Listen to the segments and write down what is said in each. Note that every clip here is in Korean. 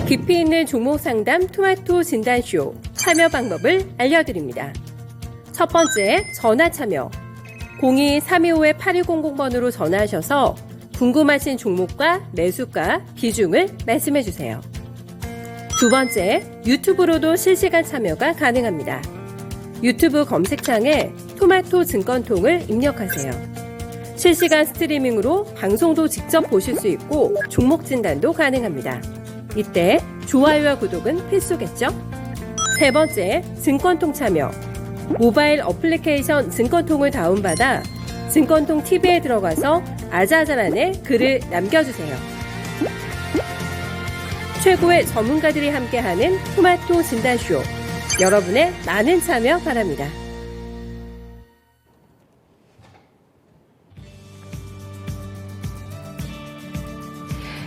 깊이 있는 종목 상담 토마토 진단쇼 참여 방법을 알려드립니다. 첫 번째, 전화 참여. 02-325-8100번으로 전화하셔서 궁금하신 종목과 매수가, 비중을 말씀해주세요. 두 번째, 유튜브로도 실시간 참여가 가능합니다. 유튜브 검색창에 토마토 증권통을 입력하세요. 실시간 스트리밍으로 방송도 직접 보실 수 있고 종목 진단도 가능합니다. 이때 좋아요와 구독은 필수겠죠? 세 번째, 증권통 참여. 모바일 어플리케이션 증권통을 다운받아 증권통 TV에 들어가서 아자아자란에 글을 남겨주세요. 최고의 전문가들이 함께하는 토마토 진단쇼. 여러분의 많은 참여 바랍니다.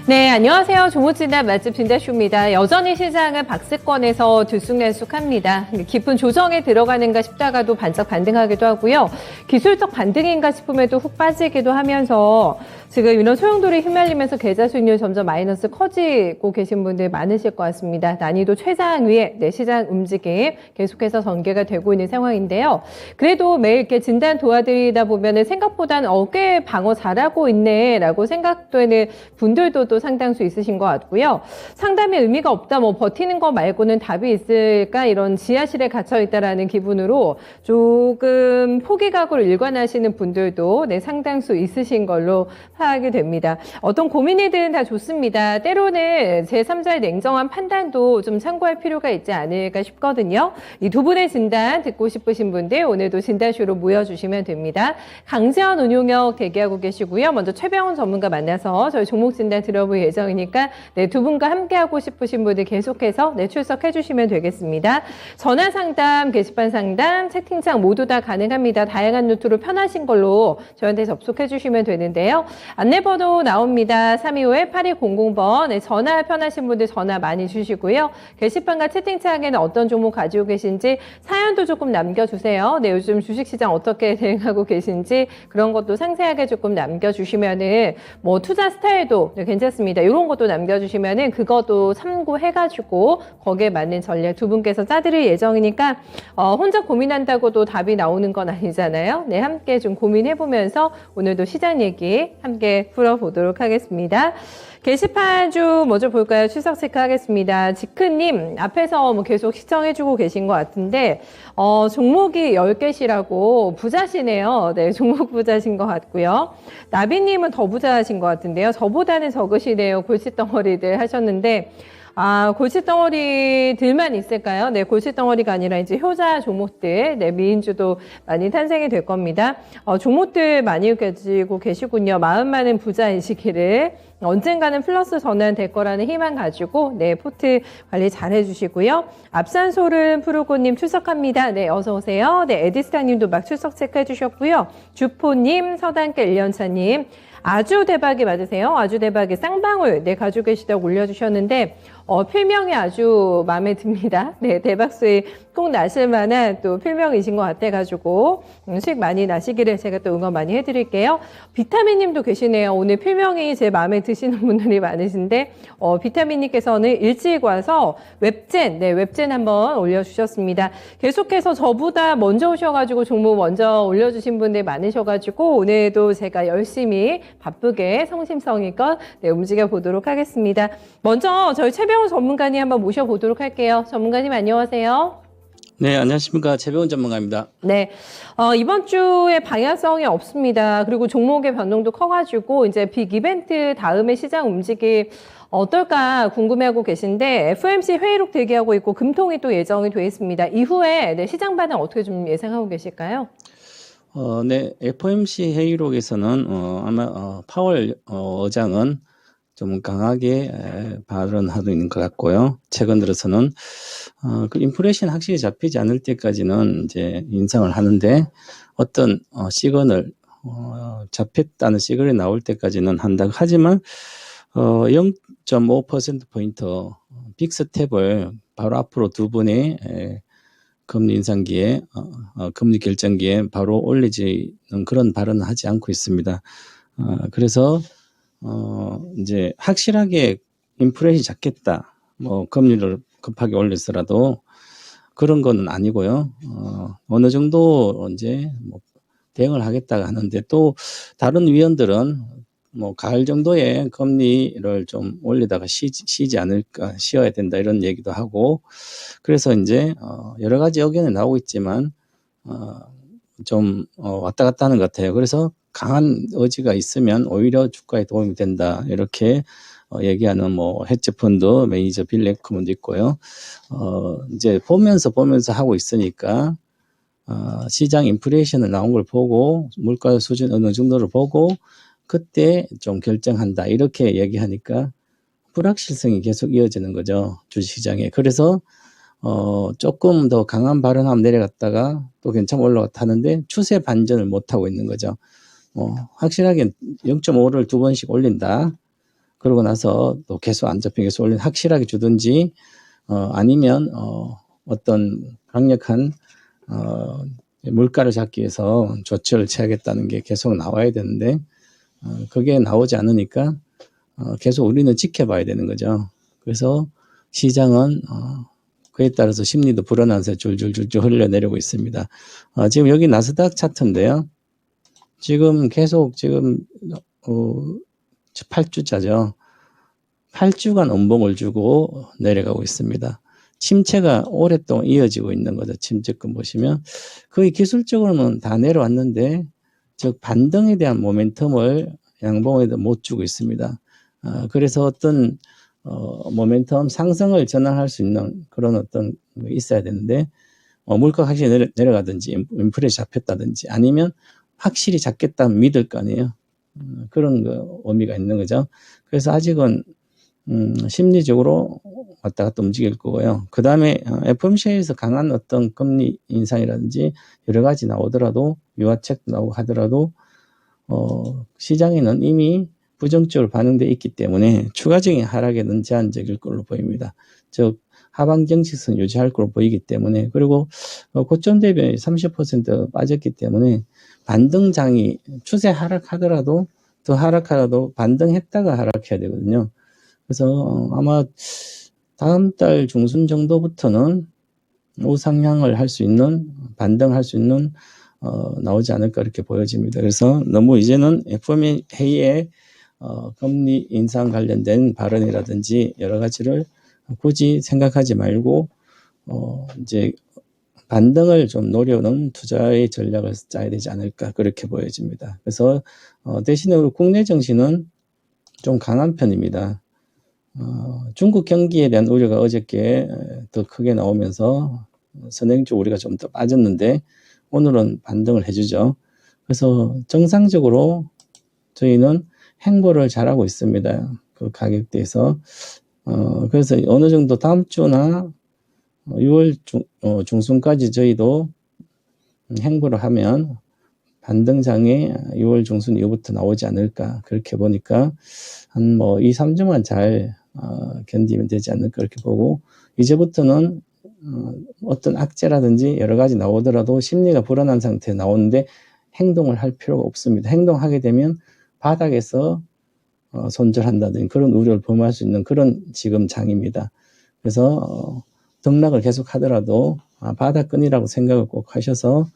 네, 안녕하세요. 종목진단 맛집 진단쇼입니다. 여전히 시장은 박스권에서 들쑥날쑥합니다. 깊은 조정에 들어가는가 싶다가도 반짝 반등하기도 하고요. 기술적 반등인가 싶음에도 훅 빠지기도 하면서 지금 이런 소용돌이 휘말리면서 계좌 수익률 점점 마이너스 커지고 계신 분들 많으실 것 같습니다. 난이도 최상위의 시장 움직임 계속해서 전개가 되고 있는 상황인데요. 그래도 매일 이렇게 진단 도와드리다 보면은 생각보다는 꽤 방어 잘하고 있네라고 생각되는 분들도 또 상당수 있으신 것 같고요. 상담에 의미가 없다, 버티는 거 말고는 답이 있을까, 이런 지하실에 갇혀있다라는 기분으로 조금 포기각오를 일관하시는 분들도 상당수 있으신 걸로 파악이 됩니다. 어떤 고민이든 다 좋습니다. 때로는 제3자의 냉정한 판단도 좀 참고할 필요가 있지 않을까 싶거든요. 이 두 분의 진단 듣고 싶으신 분들 오늘도 진단쇼로 모여주시면 됩니다. 강지원 운용역 대기하고 계시고요. 먼저 최병훈 전문가 만나서 저희 종목 진단 들어볼 예정이니까 두 분과 함께하고 싶으신 분들 계속해서 출석해 주시면 되겠습니다. 전화 상담, 게시판 상담, 채팅창 모두 다 가능합니다. 다양한 루트로 편하신 걸로 저한테 접속해 주시면 되는데요. 안내번호 나옵니다. 325-8200번. 전화 편하신 분들 전화 많이 주시고요. 게시판과 채팅창에는 어떤 종목 가지고 계신지 사연도 조금 남겨주세요. 요즘 주식시장 어떻게 대응하고 계신지 그런 것도 상세하게 조금 남겨주시면은 투자 스타일도 괜찮습니다. 이런 것도 남겨주시면은 그것도 참고해가지고 거기에 맞는 전략 두 분께서 짜드릴 예정이니까 혼자 고민한다고도 답이 나오는 건 아니잖아요. 함께 좀 고민해보면서 오늘도 시장 얘기 함께 풀어보도록 하겠습니다. 게시판 좀 먼저 볼까요? 출석 체크하겠습니다. 지크님 앞에서 계속 시청해주고 계신 것 같은데 종목이 10개시라고 부자시네요. 종목 부자신 것 같고요. 나비님은 더 부자신 것 같은데요. 저보다는 적으시네요. 골칫덩어리들 하셨는데 골칫덩어리들만 있을까요? 골칫덩어리가 아니라 이제 효자 종목들, 미인주도 많이 탄생이 될 겁니다. 종목들 많이 가지고 계시군요. 마음 많은 부자이시기를 언젠가는 플러스 전환 될 거라는 희망 가지고 포트 관리 잘 해주시고요. 앞산소름 프로고님 출석합니다. 어서 오세요. 에디스타님도 막 출석 체크해 주셨고요. 주포님, 서단계 1년차님. 아주 대박이 맞으세요? 아주 대박이 쌍방울 가지고 계시다고 올려주셨는데 필명이 아주 마음에 듭니다. 대박 수익 꼭 나실 만한 또 필명이신 것 같아가지고 수익 많이 나시기를 제가 또 응원 많이 해드릴게요. 비타민님도 계시네요. 오늘 필명이 제 마음에 드시는 분들이 많으신데 비타민님께서는 일찍 와서 웹젠 한번 올려주셨습니다. 계속해서 저보다 먼저 오셔가지고 종목 먼저 올려주신 분들 많으셔가지고 오늘도 제가 열심히 바쁘게 성심성의껏 움직여 보도록 하겠습니다. 먼저 저희 최병훈 전문가님 한번 모셔보도록 할게요. 전문가님 안녕하세요. 네, 안녕하십니까. 최병훈 전문가입니다. 이번 주에 방향성이 없습니다. 그리고 종목의 변동도 커가지고 이제 빅 이벤트 다음에 시장 움직임 어떨까 궁금해하고 계신데 FOMC 회의록 대기하고 있고 금통이 또 예정이 되어 있습니다. 이후에 시장 반응 어떻게 좀 예상하고 계실까요? FOMC 회의록에서는 아마 파월 의장은 좀 강하게 발언하고 있는 것 같고요. 최근 들어서는 그 인플레이션 확실히 잡히지 않을 때까지는 이제 인상을 하는데 어떤 시그널 잡혔다는 시그널이 나올 때까지는 한다고 하지만 0.5% 포인트 빅 스텝을 바로 앞으로 두 번의 금리 인상기에 금리 결정기에 바로 올리지는 그런 발언을 하지 않고 있습니다. 그래서 이제 확실하게 인플레이션이 잡겠다. 뭐 금리를 급하게 올리더라도 그런 건 아니고요. 어느 정도 이제 뭐 대응을 하겠다고 하는데 또 다른 위원들은 뭐 가을 정도에 금리를 좀 올리다가 쉬지 않을까, 쉬어야 된다 이런 얘기도 하고 그래서 이제 여러 가지 의견이 나오고 있지만 좀 왔다 갔다 하는 것 같아요. 그래서 강한 의지가 있으면 오히려 주가에 도움이 된다 이렇게 얘기하는 뭐 헤지펀드 매니저 빌 랭크먼도 있고요. 이제 보면서 하고 있으니까 시장 인플레이션을 나온 걸 보고 물가 수준 어느 정도를 보고 그때 좀 결정한다 이렇게 얘기하니까 불확실성이 계속 이어지는 거죠, 주식시장에. 그래서 조금 더 강한 발언하면 내려갔다가 또 괜찮게 올라갔다 하는데 추세 반전을 못 하고 있는 거죠. 확실하게 0.5를 두 번씩 올린다. 그러고 나서 또 계속 안 잡히게 계속 올린 확실하게 주든지 아니면 어떤 강력한 물가를 잡기 위해서 조치를 취하겠다는 게 계속 나와야 되는데 그게 나오지 않으니까 계속 우리는 지켜봐야 되는 거죠. 그래서 시장은 그에 따라서 심리도 불어나서 줄줄줄줄 흘러내리고 있습니다. 지금 여기 나스닥 차트인데요. 지금 계속 8주짜죠. 8주간 음봉을 주고 내려가고 있습니다. 침체가 오랫동안 이어지고 있는 거죠. 침체권 보시면 거의 기술적으로는 다 내려왔는데 즉 반등에 대한 모멘텀을 양봉에도 못 주고 있습니다. 그래서 어떤 모멘텀 상승을 전환할 수 있는 그런 어떤 게 있어야 되는데 물가가 확실히 내려가든지 인플레이션이 잡혔다든지 아니면 확실히 잡겠다면 믿을 거 아니에요. 그런 의미가 있는 거죠. 그래서 아직은 심리적으로 왔다 갔다 움직일 거고요. 그 다음에 FOMC에서 강한 어떤 금리 인상이라든지 여러 가지 나오더라도 유화책도 나오고 하더라도 시장에는 이미 부정적으로 반영되어 있기 때문에 추가적인 하락에는 제한적일 걸로 보입니다. 즉 하방 정책선 유지할 걸로 보이기 때문에 그리고 고점 대비 30% 빠졌기 때문에 반등장이 추세 하락하더라도 더 하락하더라도 반등했다가 하락해야 되거든요. 그래서 아마 다음 달 중순 정도부터는 우상향을 할 수 있는 반등할 수 있는 나오지 않을까 이렇게 보여집니다. 그래서 너무 이제는 FOMC 회의에 금리 인상 관련된 발언이라든지 여러 가지를 굳이 생각하지 말고 이제 반등을 좀 노려는 투자의 전략을 짜야 되지 않을까 그렇게 보여집니다. 그래서 대신에 우리 국내 정신은 좀 강한 편입니다. 중국 경기에 대한 우려가 어저께 더 크게 나오면서 선행적 우리가 좀 더 빠졌는데 오늘은 반등을 해주죠. 그래서 정상적으로 저희는 행보를 잘하고 있습니다. 그 가격대에서. 그래서 어느 정도 다음 주나 6월 중순까지 저희도 행보를 하면 반등장에 6월 중순 이후부터 나오지 않을까 그렇게 보니까 한 뭐 2, 3주만 잘 견디면 되지 않을까 그렇게 보고 이제부터는 어떤 악재라든지 여러 가지 나오더라도 심리가 불안한 상태에 나오는데 행동을 할 필요가 없습니다. 행동하게 되면 바닥에서 손절한다든지 그런 우려를 범할 수 있는 그런 지금 장입니다. 그래서 등락을 계속 하더라도 바닥끈이라고 생각을 꼭 하셔서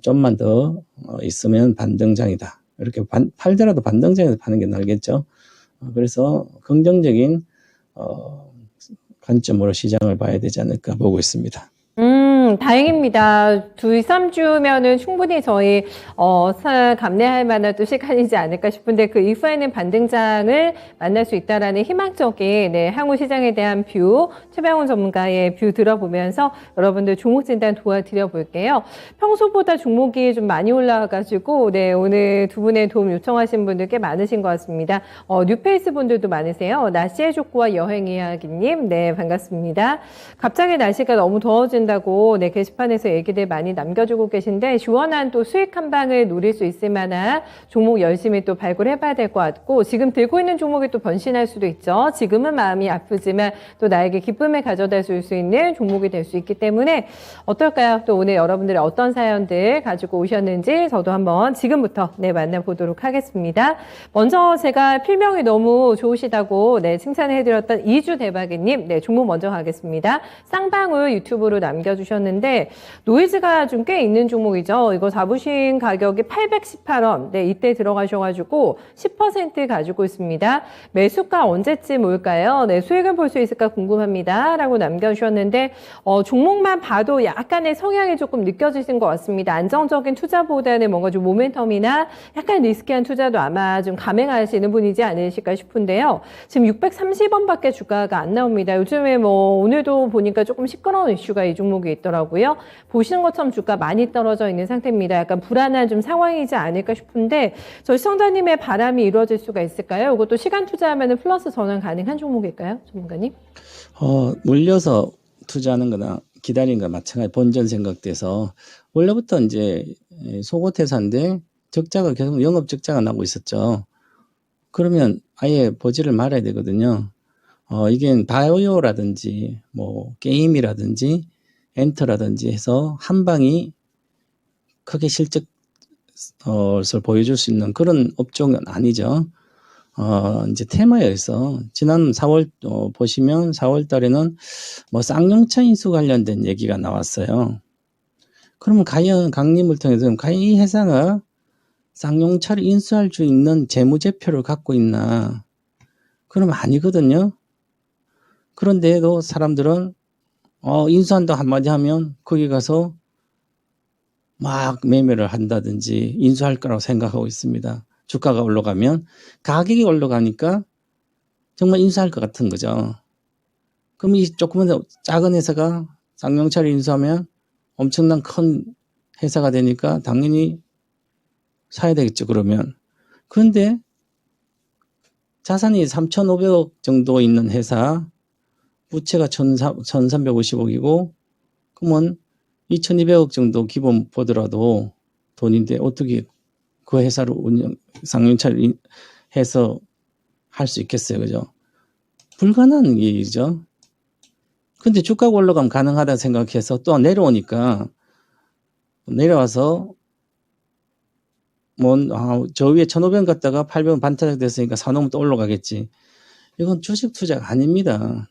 좀만 더 있으면 반등장이다. 이렇게 팔더라도 반등장에서 파는 게 나겠죠. 그래서 긍정적인 관점으로 시장을 봐야 되지 않을까 보고 있습니다. 다행입니다. 2, 3주면은 충분히 저희, 감내할 만한 또 시간이지 않을까 싶은데 그 이후에는 반등장을 만날 수 있다라는 희망적인, 향후 시장에 대한 뷰, 최병훈 전문가의 뷰 들어보면서 여러분들 종목 진단 도와드려 볼게요. 평소보다 종목이 좀 많이 올라와가지고, 오늘 두 분의 도움 요청하신 분들 꽤 많으신 것 같습니다. 뉴페이스 분들도 많으세요. 날씨의 족구와 여행 이야기님, 반갑습니다. 갑자기 날씨가 너무 더워진다고, 네, 게시판에서 얘기들 많이 남겨주고 계신데 시원한 또 수익 한 방을 노릴 수 있을 만한 종목 열심히 또 발굴해봐야 될 것 같고 지금 들고 있는 종목이 또 변신할 수도 있죠. 지금은 마음이 아프지만 또 나에게 기쁨을 가져다 줄 수 있는 종목이 될 수 있기 때문에 어떨까요? 또 오늘 여러분들의 어떤 사연들 가지고 오셨는지 저도 한번 지금부터 네, 만나보도록 하겠습니다. 먼저 제가 필명이 너무 좋으시다고 네, 칭찬해드렸던 이주 대박이님 네, 종목 먼저 가겠습니다. 쌍방울 유튜브로 남겨주셨는데 노이즈가 좀 꽤 있는 종목이죠. 이거 잡으신 가격이 818원. 네, 이때 들어가셔가지고 10% 가지고 있습니다. 매수가 언제쯤 올까요? 네, 수익을 볼 수 있을까 궁금합니다. 라고 남겨주셨는데 종목만 봐도 약간의 성향이 조금 느껴지신 것 같습니다. 안정적인 투자보다는 뭔가 좀 모멘텀이나 약간 리스키한 투자도 아마 좀 감행하시는 분이지 않으실까 싶은데요. 지금 630원밖에 주가가 안 나옵니다. 요즘에 뭐 오늘도 보니까 조금 시끄러운 이슈가 이 종목에 있더라고요. 보시는 것처럼 주가 많이 떨어져 있는 상태입니다. 약간 불안한 좀 상황이지 않을까 싶은데 저희 시청자님의 바람이 이루어질 수가 있을까요? 이것도 시간 투자하면 플러스 전환 가능한 종목일까요? 전문가님? 물려서 투자하는 거나 기다리는 거나 마찬가지 본전 생각돼서 원래부터 이제 속옷 회사인데 적자가 계속 영업 적자가 나고 있었죠. 그러면 아예 보지를 말아야 되거든요. 이게 바이오라든지 뭐 게임이라든지 엔터라든지 해서 한 방이 크게 실적을 보여줄 수 있는 그런 업종은 아니죠. 이제 테마에서 지난 4월 보시면 4월 달에는 뭐 쌍용차 인수 관련된 얘기가 나왔어요. 그러면 과연 강림을 통해서 과연 이 회사가 쌍용차를 인수할 수 있는 재무제표를 갖고 있나? 그러면 아니거든요. 그런데도 사람들은 인수한다 한마디 하면 거기 가서 막 매매를 한다든지 인수할 거라고 생각하고 있습니다. 주가가 올라가면 가격이 올라가니까 정말 인수할 것 같은 거죠. 그럼 이 조그만 작은 회사가 쌍용차를 인수하면 엄청난 큰 회사가 되니까 당연히 사야 되겠죠, 그러면. 그런데 자산이 3,500억 정도 있는 회사, 부채가 1,350억이고, 그러면 2,200억 정도 기본 보더라도 돈인데 어떻게 그 회사를 쌍용차를 해서 할 수 있겠어요, 그죠? 불가능한 일이죠. 근데 주가가 올라가면 가능하다 생각해서 또 내려오니까, 내려와서 저 위에 1,500원 갔다가 800원 반타작 됐으니까 사놓으면 또 올라가겠지. 이건 주식 투자가 아닙니다.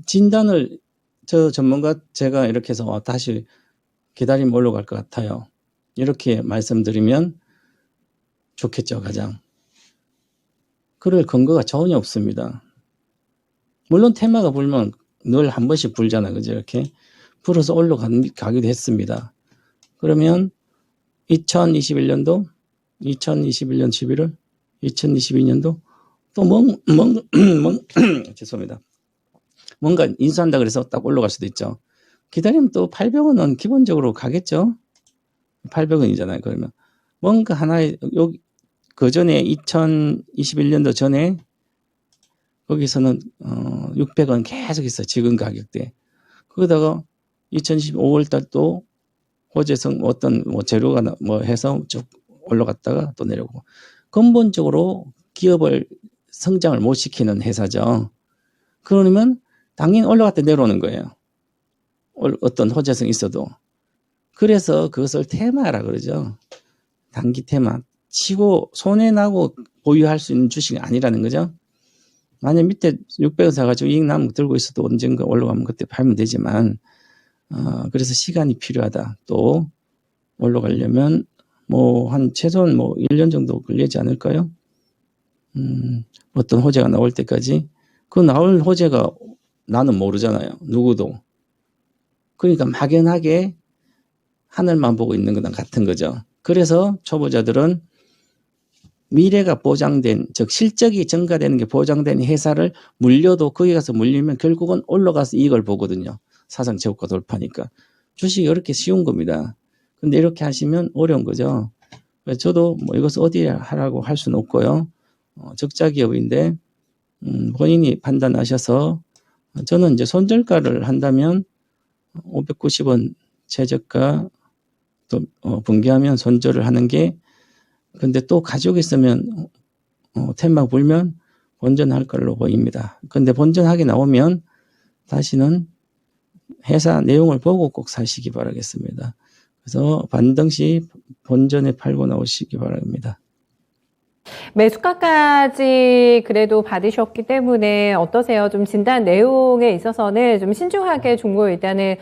진단을 저 전문가 제가 이렇게 해서 다시 기다리면 올라갈 것 같아요. 이렇게 말씀드리면 좋겠죠, 가장. 그럴 근거가 전혀 없습니다. 물론 테마가 불면 늘 한 번씩 불잖아, 그죠? 이렇게 불어서 올라가기도 했습니다. 그러면 2021년도, 2021년 11월, 2022년도 또 죄송합니다. 뭔가 인수한다 그래서 딱 올라갈 수도 있죠. 기다리면 또 800원은 기본적으로 가겠죠. 800원이잖아요. 그러면 뭔가 하나의 그 전에 2021년도 전에 거기서는 600원 계속 있어요. 지금 가격대. 거기다가 2015월 달 또 호재성 어떤 재료가 해서 쭉 올라갔다가 또 내려오고 근본적으로 기업을 성장을 못 시키는 회사죠. 그러면 당연히 올라갔다 내려오는 거예요. 어떤 호재성이 있어도. 그래서 그것을 테마라 그러죠. 단기 테마. 치고 손해나고 보유할 수 있는 주식이 아니라는 거죠. 만약 밑에 600원 사가지고 이익 남은 거 들고 있어도 언젠가 올라가면 그때 팔면 되지만 그래서 시간이 필요하다. 또 올라가려면 한 최소한 1년 정도 걸리지 않을까요? 어떤 호재가 나올 때까지. 그 나올 호재가 나는 모르잖아요. 누구도. 그러니까 막연하게 하늘만 보고 있는 거랑 같은 거죠. 그래서 초보자들은 미래가 보장된, 즉 실적이 증가되는 게 보장된 회사를 물려도 거기 가서 물리면 결국은 올라가서 이익을 보거든요. 사상 최고가 돌파니까. 주식이 이렇게 쉬운 겁니다. 근데 이렇게 하시면 어려운 거죠. 저도 이것을 어디에 하라고 할 수는 없고요. 적자 기업인데 본인이 판단하셔서 저는 이제 손절가를 한다면 590원 최저가 또 붕괴하면 손절을 하는 게, 근데 또 가지고 있으면 텐막 불면 본전할 걸로 보입니다. 근데 본전하게 나오면 다시는 회사 내용을 보고 꼭 사시기 바라겠습니다. 그래서 반등시 본전에 팔고 나오시기 바랍니다. 매수가까지 그래도 받으셨기 때문에 어떠세요? 좀 진단 내용에 있어서는 좀 신중하게 종목 일단은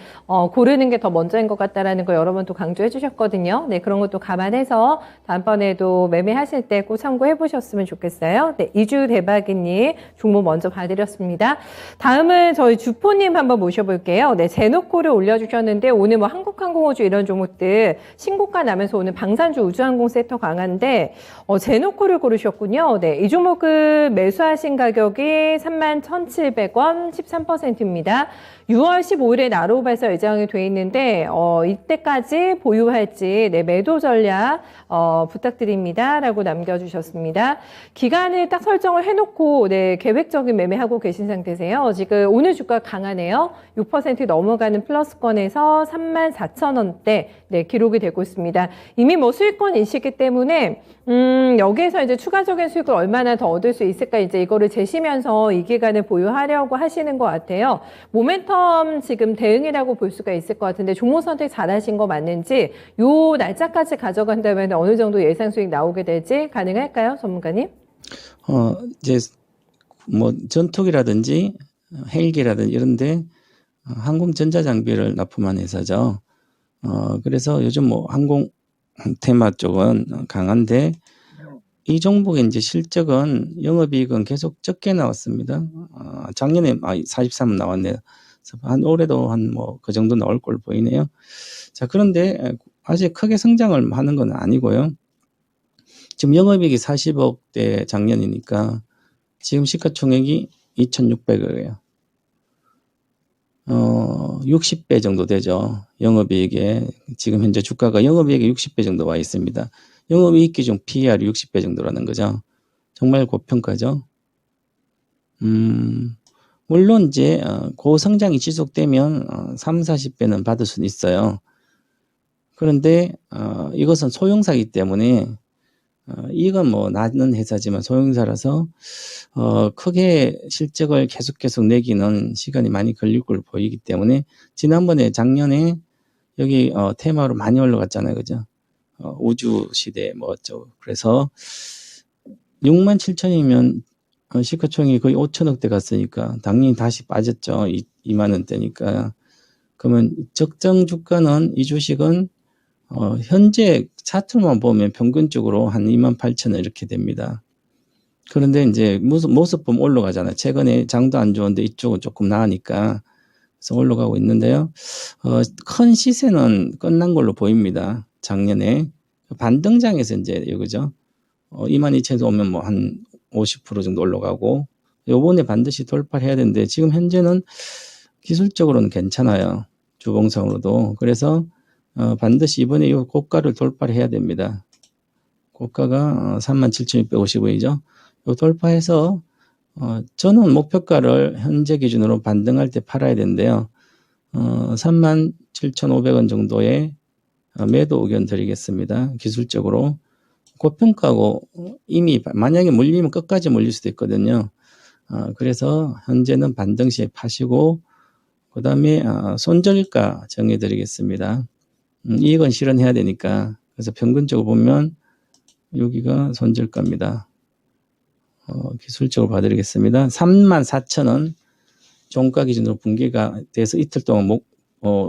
고르는 게 더 먼저인 것 같다라는 거 여러 번 또 강조해 주셨거든요. 네, 그런 것도 감안해서 다음번에도 매매하실 때 꼭 참고해 보셨으면 좋겠어요. 네, 이주 대박이님 종목 먼저 봐드렸습니다. 다음은 저희 주포님 한번 모셔볼게요. 네, 제노코를 올려주셨는데 오늘 뭐 한국항공우주 이런 종목들 신고가 나면서 오늘 방산주 우주항공 섹터 강한데 제노코를 고르셨군요. 네, 이 종목은 매수하신 가격이 31,700원, 13%입니다. 6월 15일에 나로 발사 예정이 돼 있는데 이때까지 보유할지 네, 매도 전략 부탁드립니다라고 남겨주셨습니다. 기간을 딱 설정을 해놓고 네, 계획적인 매매하고 계신 상태세요. 지금 오늘 주가 강하네요. 6% 넘어가는 플러스권에서 34,000원대 네, 기록이 되고 있습니다. 이미 뭐 수익권이시기 때문에 여기에서 이제 추가적인 수익을 얼마나 더 얻을 수 있을까 이제 이거를 재시면서 이 기간을 보유하려고 하시는 것 같아요. 모멘텀 지금 대응이라고 볼 수가 있을 것 같은데 종목 선택 잘하신 거 맞는지 요 날짜까지 가져간다면 어느 정도 예상 수익 나오게 될지 가능할까요, 전문가님? 이제 뭐 전투기라든지 헬기라든지 이런데 항공 전자 장비를 납품한 회사죠. 그래서 요즘 뭐 항공 테마 쪽은 강한데 이 종목의 이제 실적은 영업이익은 계속 적게 나왔습니다. 작년에 43은 나왔네요. 한 올해도 한 뭐 그 정도 나올 걸 보이네요. 자, 그런데 아직 크게 성장을 하는 건 아니고요. 지금 영업이익이 40억대 작년이니까 지금 시가총액이 2,600억이에요. 60배 정도 되죠. 영업이익에 지금 현재 주가가 영업이익에 60배 정도 와 있습니다. 영업이익 기준 PER이 60배 정도라는 거죠. 정말 고평가죠. 물론 이제 고성장이 지속되면 3, 40배는 받을 수는 있어요. 그런데 이것은 소형사이기 때문에 이건 뭐 낮은 회사지만 소형사라서 크게 실적을 계속 내기는 시간이 많이 걸릴 걸 보이기 때문에 지난번에 작년에 여기 테마로 많이 올라갔잖아요, 그죠? 우주 시대 뭐 어쩌고 그래서 67,000이면 시가총액이 거의 5천억대 갔으니까 당연히 다시 빠졌죠. 2만 원대니까. 그러면 적정 주가는 이 주식은 현재 차트만 보면 평균적으로 한 28,000원 이렇게 됩니다. 그런데 이제 모습 보면 올라가잖아요. 최근에 장도 안 좋은데 이쪽은 조금 나으니까 그래서 올라가고 있는데요. 큰 시세는 끝난 걸로 보입니다. 작년에 반등장에서 이제 이거죠. 22,000에서 오면 뭐 한 50% 정도 올라가고 요번에 반드시 돌파를 해야 되는데 지금 현재는 기술적으로는 괜찮아요. 주봉상으로도. 그래서 반드시 이번에 이 고가를 돌파를 해야 됩니다. 고가가 37,650원이죠. 요 돌파해서 저는 목표가를 현재 기준으로 반등할 때 팔아야 되는데요. 37,500원 정도의 매도 의견 드리겠습니다. 기술적으로. 고평가고 이미 만약에 물리면 끝까지 물릴 수도 있거든요. 그래서 현재는 반등 시에 파시고 그 다음에 손절가 정해드리겠습니다. 이익은 실현해야 되니까. 그래서 평균적으로 보면 여기가 손절가입니다. 기술적으로 봐드리겠습니다. 34,000원 종가 기준으로 붕괴가 돼서 이틀 동안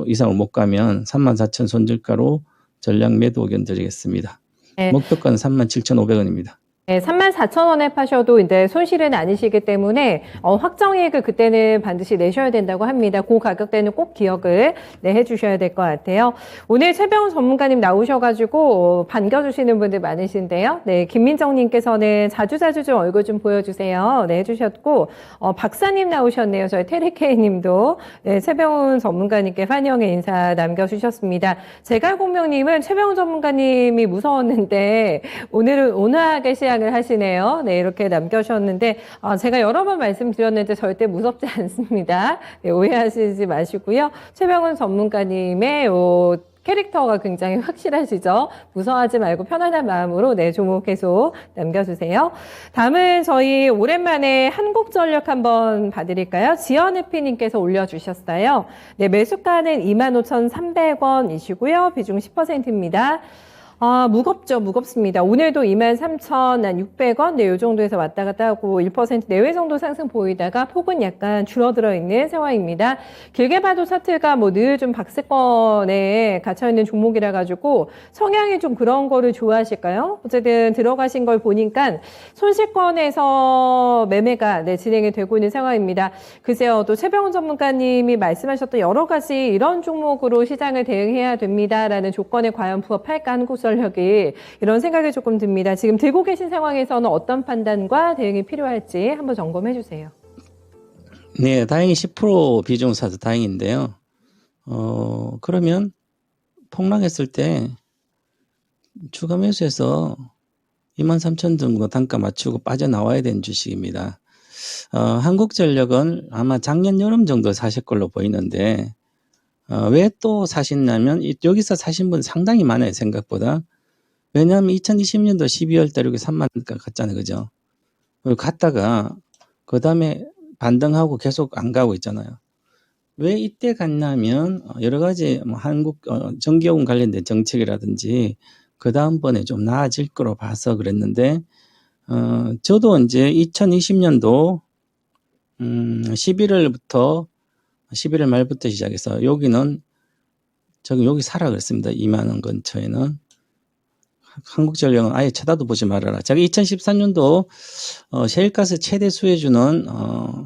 이상을 못 가면 34,000 손절가로 전량 매도 의견 드리겠습니다. 네. 목표가는 37,500원입니다. 네, 34,000원에 파셔도 이제 손실은 아니시기 때문에 확정이익을 그때는 반드시 내셔야 된다고 합니다. 그 가격대는 꼭 기억을 해주셔야 될 것 같아요. 오늘 최병훈 전문가님 나오셔가지고 반겨주시는 분들 많으신데요. 네, 김민정님께서는 자주 좀 얼굴 좀 보여주세요. 네, 해주셨고 박사님 나오셨네요. 저희 테리케이님도 네, 최병훈 전문가님께 환영의 인사 남겨주셨습니다. 제갈공명님은 최병훈 전문가님이 무서웠는데 오늘은 온화하게 시작 예상을 하시네요. 네, 이렇게 남겨주셨는데, 제가 여러 번 말씀드렸는데 절대 무섭지 않습니다. 네, 오해하시지 마시고요. 최병훈 전문가님의 캐릭터가 굉장히 확실하시죠? 무서워하지 말고 편안한 마음으로 네, 종목 계속 남겨주세요. 다음은 저희 오랜만에 한국전력 한번 봐드릴까요? 지연해피님께서 올려주셨어요. 네, 매수가는 25,300원이시고요. 비중 10%입니다. 무겁죠. 무겁습니다. 오늘도 23,600원, 네, 요 정도에서 왔다 갔다 하고 1% 내외 정도 상승 보이다가 폭은 약간 줄어들어 있는 상황입니다. 길게 봐도 차트가 뭐 늘 좀 박스권에 갇혀있는 종목이라 가지고 성향이 좀 그런 거를 좋아하실까요? 어쨌든 들어가신 걸 보니까 손실권에서 매매가 네, 진행이 되고 있는 상황입니다. 글쎄요, 또 최병훈 전문가님이 말씀하셨던 여러 가지 이런 종목으로 시장을 대응해야 됩니다라는 조건에 과연 부합할까 한국전력이 이런 생각이 조금 듭니다. 지금 들고 계신 상황에서는 어떤 판단과 대응이 필요할지 한번 점검해 주세요. 네, 다행히 10% 비중 사서 다행인데요. 그러면 폭락했을 때 추가 매수해서 23,000 정도 단가 맞추고 빠져나와야 되는 주식입니다. 한국전력은 아마 작년 여름 정도 사실 걸로 보이는데 왜 또 사셨냐면 여기서 사신 분 상당히 많아요, 생각보다. 왜냐하면 2020년도 12월 달에 3만 원가 갔잖아요, 그죠? 그리고 갔다가 그 다음에 반등하고 계속 안 가고 있잖아요. 왜 이때 갔냐면 여러 가지 뭐 한국 전기요금 관련된 정책이라든지 그 다음번에 좀 나아질 거로 봐서 그랬는데 저도 이제 2020년도 11월 말부터 시작해서 여기는 여기 사라 그랬습니다. 2만 원 근처에는. 한국전력은 아예 쳐다도 보지 말아라. 제가 2014년도 셰일가스 최대 수혜주는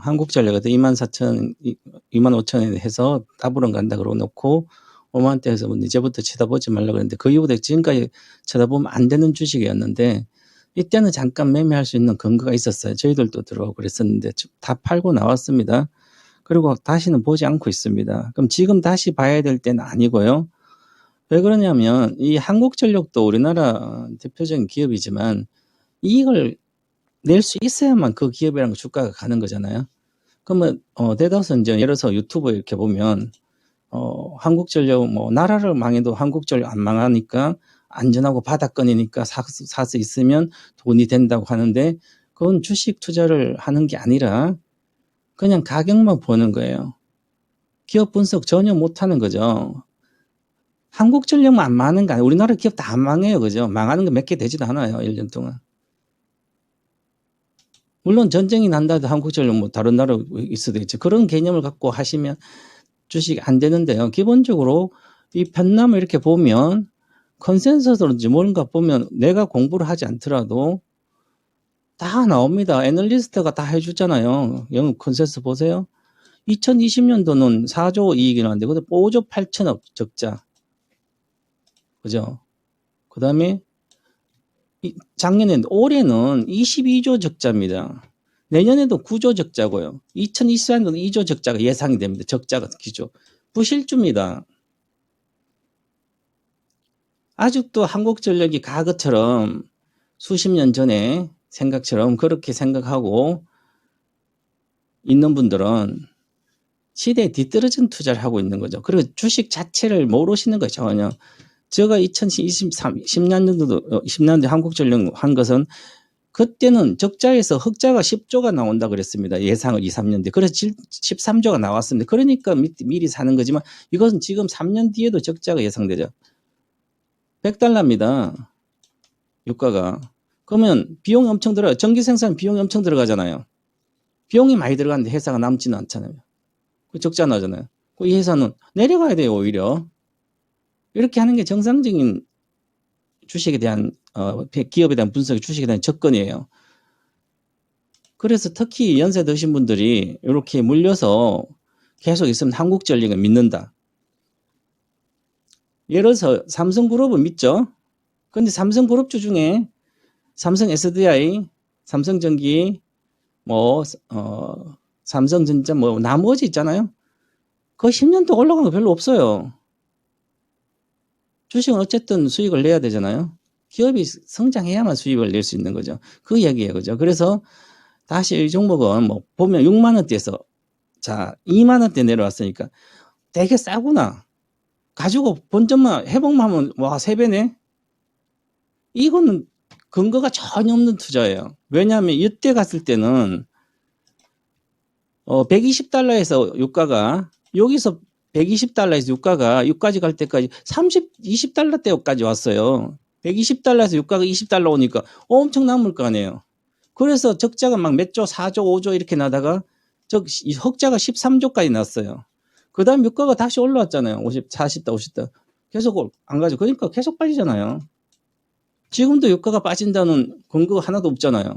한국전력한테 25,000원 해서 더블은 간다 그러고 놓고 5만원대에서 이제부터 쳐다보지 말라 그랬는데 그 이후부터 지금까지 쳐다보면 안 되는 주식이었는데 이때는 잠깐 매매할 수 있는 근거가 있었어요. 저희들도 들어가고 그랬었는데 다 팔고 나왔습니다. 그리고 다시는 보지 않고 있습니다. 그럼 지금 다시 봐야 될 때는 아니고요. 왜 그러냐면 이 한국전력도 우리나라 대표적인 기업이지만 이익을 낼 수 있어야만 그 기업이랑 주가가 가는 거잖아요. 그러면 대다수 이제 예를 들어서 유튜브 이렇게 보면 한국전력 뭐 나라를 망해도 한국전력 안 망하니까 안전하고 바닥권이니까 사서 있으면 돈이 된다고 하는데 그건 주식 투자를 하는 게 아니라 그냥 가격만 보는 거예요. 기업 분석 전혀 못하는 거죠. 한국전력만 안 망하는 거 아니에요. 우리나라 기업 다 안 망해요. 그죠? 망하는 거 몇 개 되지도 않아요. 1년 동안. 물론 전쟁이 난다 해도 한국전력 뭐 다른 나라 있을 수도 있죠. 그런 개념을 갖고 하시면 주식 안 되는데요. 기본적으로 이 편남을 이렇게 보면 컨센서스로인지 뭔가 보면 내가 공부를 하지 않더라도 다 나옵니다. 애널리스트가 다 해주잖아요. 영업 컨센서스 보세요. 2020년도는 4조 이익이 나왔는데 그때 5조 8천억 적자. 그죠? 그 다음에 올해는 22조 적자입니다. 내년에도 9조 적자고요. 2024년도는 2조 적자가 예상이 됩니다. 적자가 기조. 부실주입니다. 아직도 한국전력이 과거처럼 수십 년 전에 생각처럼 그렇게 생각하고 있는 분들은 시대에 뒤떨어진 투자를 하고 있는 거죠. 그리고 주식 자체를 모르시는 거죠, 전혀. 제가 10년도 한국전력 한 것은 그때는 적자에서 흑자가 10조가 나온다 그랬습니다. 예상을 2, 3년 뒤에. 그래서 13조가 나왔습니다. 그러니까 미리 사는 거지만 이것은 지금 3년 뒤에도 적자가 예상되죠. $100입니다. 유가가. 그러면 비용이 엄청 들어요. 전기 생산 비용이 엄청 들어가잖아요. 비용이 많이 들어가는데 회사가 남지는 않잖아요. 적자 나잖아요. 이 회사는 내려가야 돼요, 오히려. 이렇게 하는 게 정상적인 주식에 대한 기업에 대한 분석이 주식에 대한 접근이에요. 그래서 특히 연세 드신 분들이 이렇게 물려서 계속 있으면 한국전력을 믿는다. 예를 들어서 삼성그룹은 믿죠. 그런데 삼성그룹주 중에 삼성 SDI, 삼성전기, 삼성전자 나머지 있잖아요. 그거 10년 동안 올라간 거 별로 없어요. 주식은 어쨌든 수익을 내야 되잖아요. 기업이 성장해야만 수입을 낼 수 있는 거죠. 그 이야기예요. 그죠? 그래서 다시 이 종목은 뭐 보면 6만 원대에서 자, 2만 원대 내려왔으니까 되게 싸구나. 가지고 본전만 회복만 하면 와, 3배네. 이거는 근거가 전혀 없는 투자예요. 왜냐하면 이때 갔을 때는 120달러에서 유가가 여기서 120달러에서 유가가 여기까지 갈 때까지 20달러대까지 왔어요. 120달러에서 유가가 20달러 오니까 엄청난 물가네요. 그래서 적자가 막 몇 조, 4조, 5조 이렇게 나다가 흑자가 13조까지 났어요. 그 다음 유가가 다시 올라왔잖아요. 40다, 50다. 계속 안 가죠. 그러니까 계속 빠지잖아요. 지금도 유가가 빠진다는 근거가 하나도 없잖아요.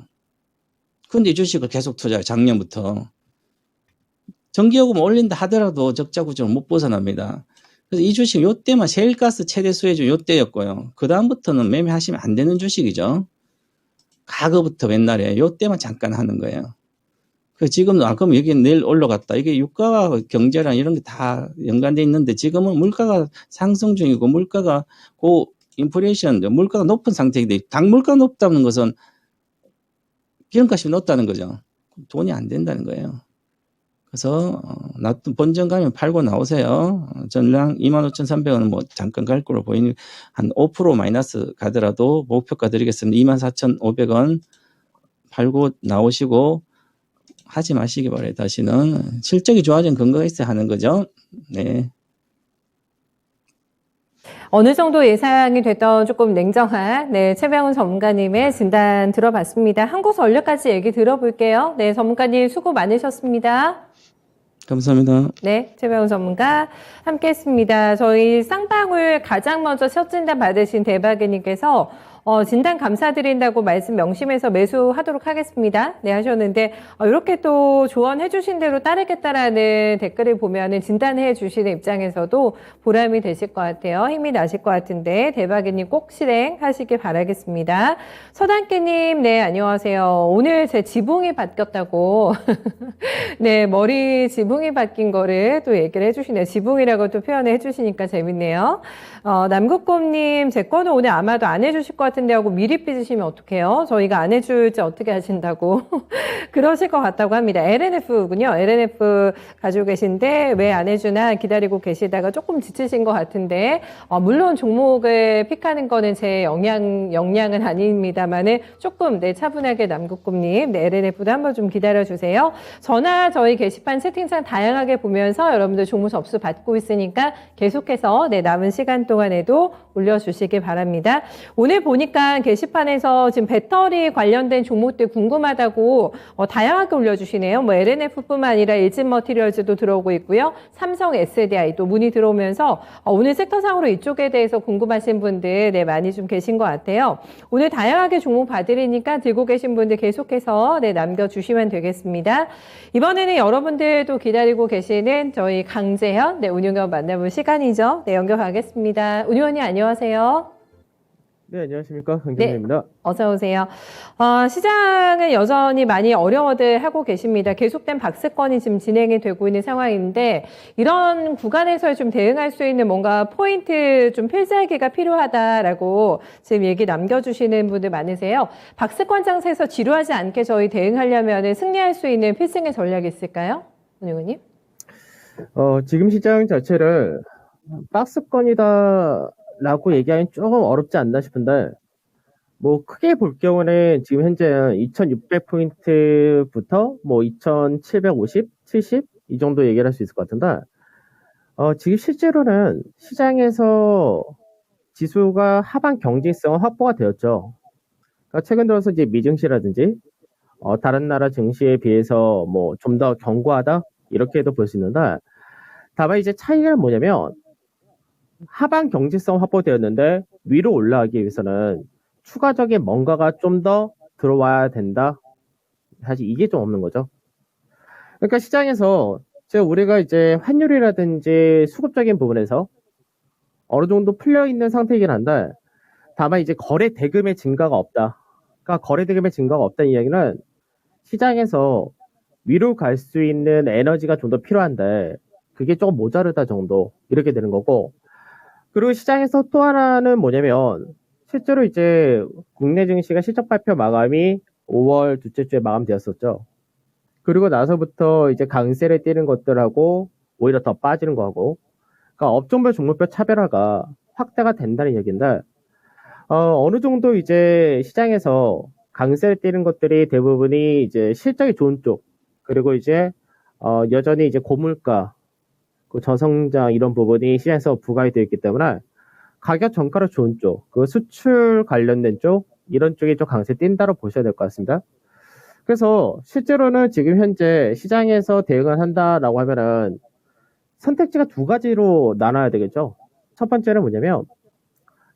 근데 이 주식을 계속 투자해요. 작년부터. 전기요금 올린다 하더라도 적자 구조를 못 벗어납니다. 그래서 이 주식 요때만 셰일가스 최대 수혜주 요때였고요. 그 다음부터는 매매하시면 안 되는 주식이죠. 과거부터 옛날에 요때만 잠깐 하는 거예요. 그래서 지금도 그럼 여기 내일 올라갔다. 이게 유가와 경제랑 이런 게 다 연관돼 있는데 지금은 물가가 상승 중이고 물가가 인플레이션, 물가가 높은 상태인데 당 물가가 높다는 것은 기름값이 높다는 거죠. 돈이 안 된다는 거예요. 그래서 본전 가면 팔고 나오세요. 전량 25,300원은 뭐 잠깐 갈 걸로 보이는 한 5% 마이너스 가더라도 목표가 드리겠습니다. 24,500원 팔고 나오시고 하지 마시기 바래요. 다시는 실적이 좋아진 근거가 있어야 하는 거죠. 네. 어느 정도 예상이 됐던 조금 냉정한 최병훈 전문가님의 진단 들어봤습니다. 한국전력까지 얘기 들어볼게요. 네, 전문가님 수고 많으셨습니다. 감사합니다. 네, 최병훈 전문가 함께했습니다. 저희 쌍방울 가장 먼저 첫 진단 받으신 대박이님께서 진단 감사드린다고 말씀 명심해서 매수하도록 하겠습니다. 네, 하셨는데, 이렇게 또 조언해 주신 대로 따르겠다라는 댓글을 보면은 진단해 주시는 입장에서도 보람이 되실 것 같아요. 힘이 나실 것 같은데, 대박이님 꼭 실행하시길 바라겠습니다. 서단계님, 네, 안녕하세요. 오늘 제 지붕이 바뀌었다고. 네, 머리 지붕이 바뀐 거를 또 얘기를 해주시네요. 지붕이라고 또 표현을 해주시니까 재밌네요. 남국곰님, 제 거는 오늘 아마도 안 해주실 것 같은데 하고 미리 삐지시면 어떡해요? 저희가 안 해줄지 어떻게 하신다고. 그러실 것 같다고 합니다. LNF군요. LNF 가지고 계신데 왜 안 해주나 기다리고 계시다가 조금 지치신 것 같은데, 물론 종목을 픽하는 거는 제 역량은 아닙니다만은 조금 차분하게 남국곰님, LNF도 한번 좀 기다려주세요. 전화 저희 게시판 채팅창 다양하게 보면서 여러분들 종목 접수 받고 있으니까 계속해서 남은 시간 동안에도 올려주시기 바랍니다. 오늘 보니까 게시판에서 지금 배터리 관련된 종목들 궁금하다고 다양하게 올려주시네요. 뭐 LNF뿐만 아니라 일진머티리얼즈도 들어오고 있고요. 삼성 SDI도 문의 들어오면서 오늘 섹터상으로 이쪽에 대해서 궁금하신 분들 많이 좀 계신 것 같아요. 오늘 다양하게 종목 봐드리니까 들고 계신 분들 계속해서 남겨주시면 되겠습니다. 이번에는 여러분들도 기다리고 계시는 저희 강재현 운용위원 만나볼 시간이죠. 연결하겠습니다. 운용위원님 안녕하세요. 네, 안녕하십니까. 강경재입니다. 어서 오세요. 시장은 여전히 많이 어려워들 하고 계십니다. 계속된 박스권이 지금 진행이 되고 있는 상황인데 이런 구간에서 좀 대응할 수 있는 뭔가 포인트 좀 필살기가 필요하다라고 지금 얘기 남겨주시는 분들 많으세요. 박스권 장세에서 지루하지 않게 저희 대응하려면 승리할 수 있는 필승의 전략이 있을까요? 운용님? 지금 시장 자체를 박스권이다 라고 얘기하기는 조금 어렵지 않나 싶은데, 뭐, 크게 볼 경우는 지금 현재 2600포인트부터 뭐 2750, 70? 이 정도 얘기를 할 수 있을 것 같은데, 지금 실제로는 시장에서 지수가 하방 경직성은 확보가 되었죠. 그러니까 최근 들어서 이제 미증시라든지, 다른 나라 증시에 비해서 뭐 좀 더 견고하다? 이렇게도 볼 수 있는데, 다만 이제 차이가 뭐냐면, 하방 경직성 확보되었는데 위로 올라가기 위해서는 추가적인 뭔가가 좀 더 들어와야 된다. 사실 이게 좀 없는 거죠. 그러니까 시장에서 우리가 이제 환율이라든지 수급적인 부분에서 어느 정도 풀려 있는 상태이긴 한데 다만 이제 거래 대금의 증가가 없다. 그러니까 거래 대금의 증가가 없다는 이야기는 시장에서 위로 갈 수 있는 에너지가 좀 더 필요한데 그게 조금 모자르다 정도 이렇게 되는 거고, 그리고 시장에서 또 하나는 뭐냐면 실제로 이제 국내 증시가 실적 발표 마감이 5월 둘째 주에 마감되었었죠. 그리고 나서부터 이제 강세를 띠는 것들하고 오히려 더 빠지는 거하고, 그러니까 업종별 종목별 차별화가 확대가 된다는 얘기인데, 어느 정도 이제 시장에서 강세를 띠는 것들이 대부분이 이제 실적이 좋은 쪽, 그리고 이제 여전히 이제 고물가, 그 저성장 이런 부분이 시장에서 부각이 되어 있기 때문에 가격 전가로 좋은 쪽, 그 수출 관련된 쪽, 이런 쪽이 좀 강세 띈다고 보셔야 될 것 같습니다. 그래서 실제로는 지금 현재 시장에서 대응을 한다라고 하면은 선택지가 두 가지로 나눠야 되겠죠. 첫 번째는 뭐냐면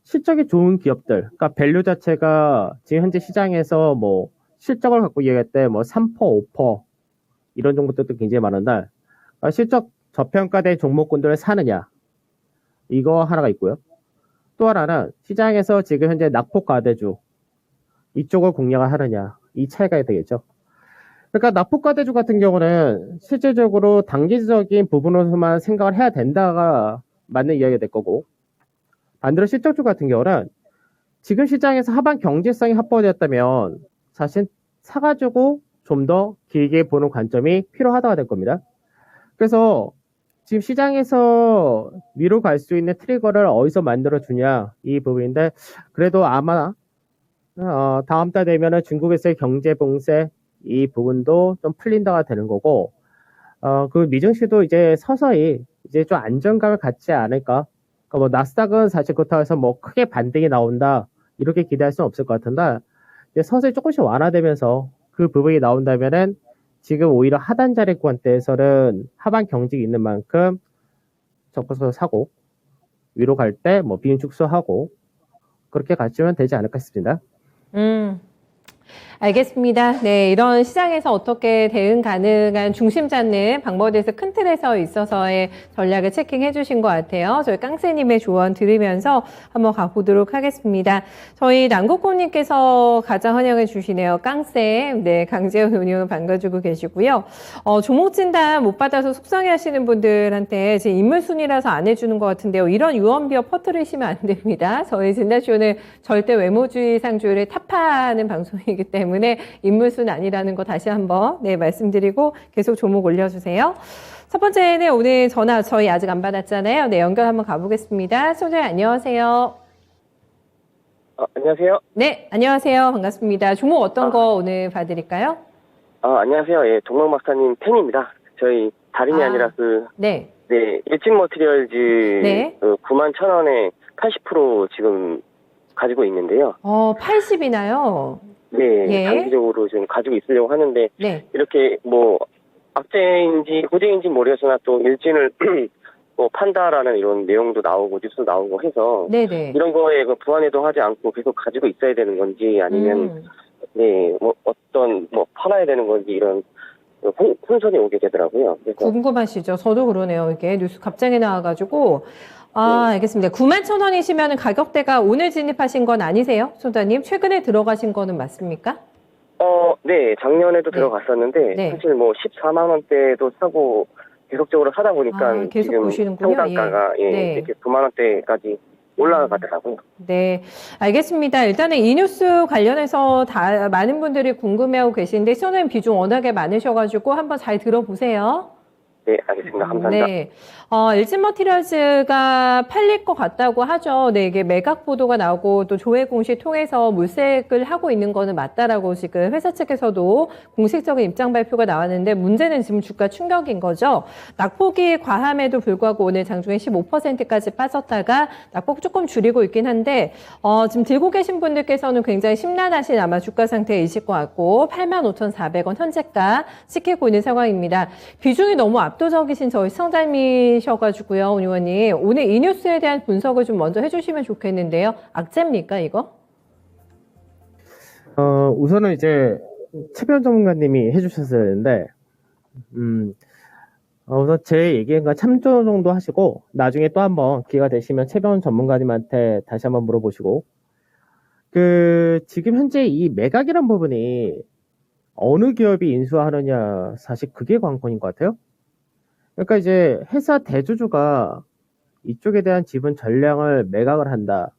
실적이 좋은 기업들, 그러니까 밸류 자체가 지금 현재 시장에서 뭐 실적을 갖고 이야기할 때 뭐 3%, 5% 이런 종목들도 굉장히 많은데, 실적 저평가된 종목군들을 사느냐, 이거 하나가 있고요. 또 하나는 시장에서 지금 현재 낙폭과대주 이쪽을 공략을 하느냐, 이 차이가 되겠죠. 그러니까 낙폭과대주 같은 경우는 실질적으로 단기적인 부분으로서만 생각을 해야 된다가 맞는 이야기가 될 거고, 반대로 실적주 같은 경우는 지금 시장에서 하반 경제성이 확보되었다면 사실 사가지고 좀 더 길게 보는 관점이 필요하다가 될 겁니다. 그래서 지금 시장에서 위로 갈 수 있는 트리거를 어디서 만들어 주냐, 이 부분인데, 그래도 아마 다음 달 되면은 중국에서의 경제 봉쇄 이 부분도 좀 풀린다가 되는 거고, 그 미증시도 이제 서서히 이제 좀 안정감을 갖지 않을까. 그러니까 뭐 나스닥은 사실 그렇다고 해서 뭐 크게 반등이 나온다 이렇게 기대할 수는 없을 것 같은데, 이제 서서히 조금씩 완화되면서 그 부분이 나온다면은 지금 오히려 하단 자리권대에서는 하반 경직이 있는 만큼 적어서 사고, 위로 갈 때 뭐 비중 축소하고 그렇게 가시면 되지 않을까 싶습니다. 알겠습니다. 네, 이런 시장에서 어떻게 대응 가능한 중심 잡는 방법에 대해서 큰 틀에서 있어서의 전략을 체킹해 주신 것 같아요. 저희 깡세님의 조언 들으면서 한번 가보도록 하겠습니다. 저희 남국고님께서 가장 환영해 주시네요. 깡쌤. 네, 강재훈 의원님 반가주고 계시고요. 종목 진단 못 받아서 속상해 하시는 분들한테 지금 인물순위라서 안 해주는 것 같은데요. 이런 유언비어 퍼뜨리시면 안 됩니다. 저희 진단쇼는 절대 외모주의 상주를 타파하는 방송이기 때문에 인물순 아니라는 거 다시 한번 말씀드리고 계속 종목 올려주세요. 첫 번째는 오늘 전화 저희 아직 안 받았잖아요. 네, 연결 한번 가보겠습니다. 소장님 안녕하세요. 안녕하세요. 네, 안녕하세요. 반갑습니다. 종목 어떤 거 오늘 봐드릴까요? 안녕하세요. 예, 동방박사님 팬입니다. 저희 다름이 아니라 일진 머티리얼즈 네. 91,000원에 80% 지금 가지고 있는데요. 80이나요? 네, 예. 장기적으로 좀 가지고 있으려고 하는데 네. 이렇게 뭐 악재인지 호재인지 모르겠으나 또 일진을 뭐 판다라는 이런 내용도 나오고 뉴스도 나오고 해서 네네. 이런 거에 불안해도 하지 않고 계속 가지고 있어야 되는 건지 아니면 뭐 어떤 팔아야 되는 건지 이런 혼선이 오게 되더라고요. 그래서 궁금하시죠? 저도 그러네요. 이게 뉴스 갑자기 나와가지고. 알겠습니다. 91,000원이시면 가격대가 오늘 진입하신 건 아니세요? 소장님? 최근에 들어가신 거는 맞습니까? 네. 작년에도 들어갔었는데 사실 뭐 14만 원대도 사고 계속적으로 사다 보니까 계속 지금 보시는군요. 평단가가 이렇게 9만 원대까지 올라가더라고요. 네, 알겠습니다. 일단은 이 뉴스 관련해서 다 많은 분들이 궁금해하고 계시는데 시원한 비중 워낙에 많으셔가지고 한번 잘 들어보세요. 네, 알겠습니다. 감사합니다. 네, 일진 머티리얼즈가 팔릴 것 같다고 하죠. 네, 이게 매각 보도가 나오고 또 조회 공시 통해서 물색을 하고 있는 거는 맞다라고 지금 회사 측에서도 공식적인 입장 발표가 나왔는데 문제는 지금 주가 충격인 거죠. 낙폭이 과함에도 불구하고 오늘 장중에 15%까지 빠졌다가 낙폭 조금 줄이고 있긴 한데 지금 들고 계신 분들께서는 굉장히 심란하신 아마 주가 상태이실 것 같고 85,400원 현재가 지키고 있는 상황입니다. 비중이 너무 압도적이신 저희 시청자님이셔가지고요, 온 의원님. 오늘 이 뉴스에 대한 분석을 좀 먼저 해주시면 좋겠는데요. 악재입니까, 이거? 우선은 이제 최변 전문가님이 해주셨어야 되는데, 우선 제 얘기가 참조 정도 하시고, 나중에 또 한번 기회가 되시면 최변 전문가님한테 다시 한번 물어보시고, 지금 현재 이 매각이란 부분이 어느 기업이 인수하느냐, 사실 그게 관건인 것 같아요. 그러니까 이제 회사 대주주가 이쪽에 대한 지분 전량을 매각을 한다.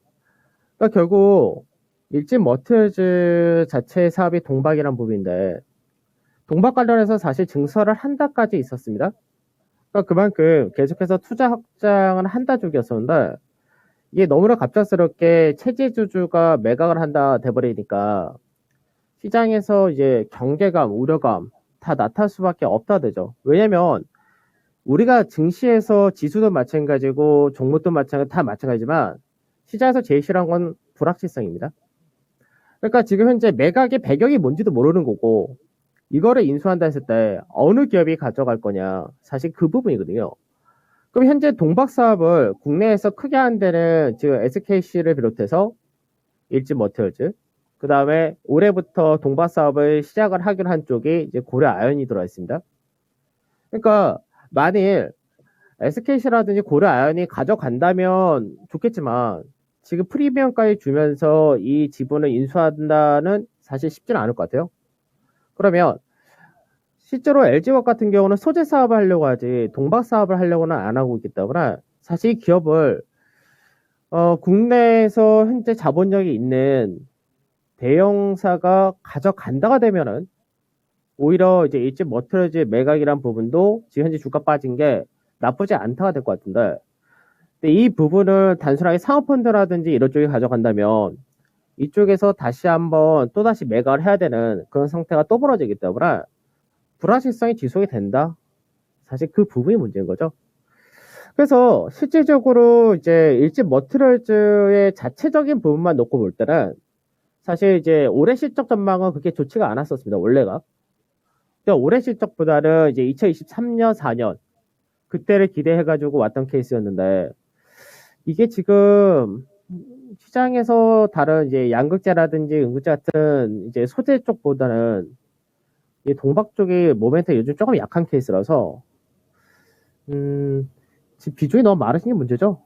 그러니까 결국 일진머티리얼즈 자체 사업이 동박이란 부분인데 동박 관련해서 사실 증설을 한다까지 있었습니다. 그러니까 그만큼 계속해서 투자 확장을 한다 쪽이었었는데 이게 너무나 갑작스럽게 체제주주가 매각을 한다 돼버리니까 시장에서 이제 경계감, 우려감 다 나타날 수밖에 없다 되죠. 왜냐면 우리가 증시에서 지수도 마찬가지고 종목도 마찬가지 다 마찬가지지만 시장에서 제일 싫어하는 건 불확실성입니다. 그러니까 지금 현재 매각의 배경이 뭔지도 모르는 거고 이거를 인수한다 했을 때 어느 기업이 가져갈 거냐 사실 그 부분이거든요. 그럼 현재 동박 사업을 국내에서 크게 한 데는 지금 SKC를 비롯해서 일진머티리얼즈 그 다음에 올해부터 동박 사업을 시작을 하기로 한 쪽이 이제 고려아연이 들어와 있습니다. 그러니까 만일 SKC라든지 고려아연이 가져간다면 좋겠지만 지금 프리미엄까지 주면서 이 지분을 인수한다는 사실 쉽지는 않을 것 같아요. 그러면 실제로 LG화학 같은 경우는 소재 사업을 하려고 하지 동박 사업을 하려고는 안 하고 있기 때문에 사실 이 기업을 국내에서 현재 자본력이 있는 대형사가 가져간다가 되면은 오히려 이제 일진머티리얼즈 매각이란 부분도 지금 현재 주가 빠진 게 나쁘지 않다가 될 것 같은데 근데 이 부분을 단순하게 상업펀드라든지 이런 쪽이 가져간다면 이쪽에서 다시 한번 또다시 매각을 해야 되는 그런 상태가 또 벌어지기 때문에 불확실성이 지속이 된다. 사실 그 부분이 문제인 거죠. 그래서 실질적으로 이제 일진머티리얼즈의 자체적인 부분만 놓고 볼 때는 사실 이제 올해 실적 전망은 그렇게 좋지가 않았었습니다. 원래가. 근데 올해 실적보다는 이제 2023년, 4년 그때를 기대해가지고 왔던 케이스였는데 이게 지금 시장에서 다른 이제 양극재라든지 음극재 같은 이제 소재 쪽보다는 이 동박 쪽이 모멘텀이 요즘 조금 약한 케이스라서 지금 비중이 너무 많으신 게 문제죠.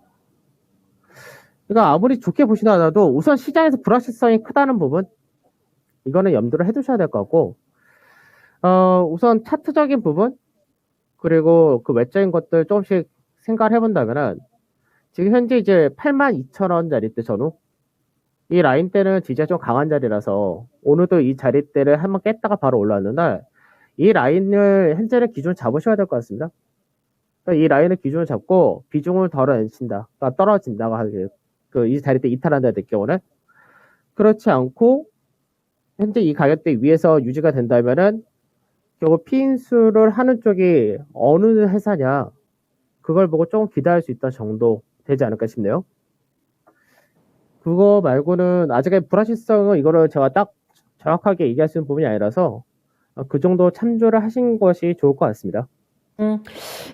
그러니까 아무리 좋게 보시나 하나도 우선 시장에서 불확실성이 크다는 부분 이거는 염두를 해두셔야 될 것 같고 우선 차트적인 부분 그리고 그 외적인 것들 조금씩 생각을 해본다면은 지금 현재 이제 82,000원짜리 때 전후 이 라인대는 진짜 좀 강한 자리라서 오늘도 이 자리대를 한번 깼다가 바로 올라왔는데 이 라인을 현재는 기준 잡으셔야 될 것 같습니다. 그러니까 이 라인을 기준을 잡고 비중을 덜어낸다, 그러니까 떨어진다고 하게 이 자리대 이탈한다 될 경우는 그렇지 않고 현재 이 가격대 위에서 유지가 된다면은 결국 피인수를 하는 쪽이 어느 회사냐 그걸 보고 조금 기대할 수 있다 정도 되지 않을까 싶네요. 그거 말고는 아직까지 불확실성은 이거를 제가 딱 정확하게 얘기할 수 있는 부분이 아니라서 그 정도 참조를 하신 것이 좋을 것 같습니다.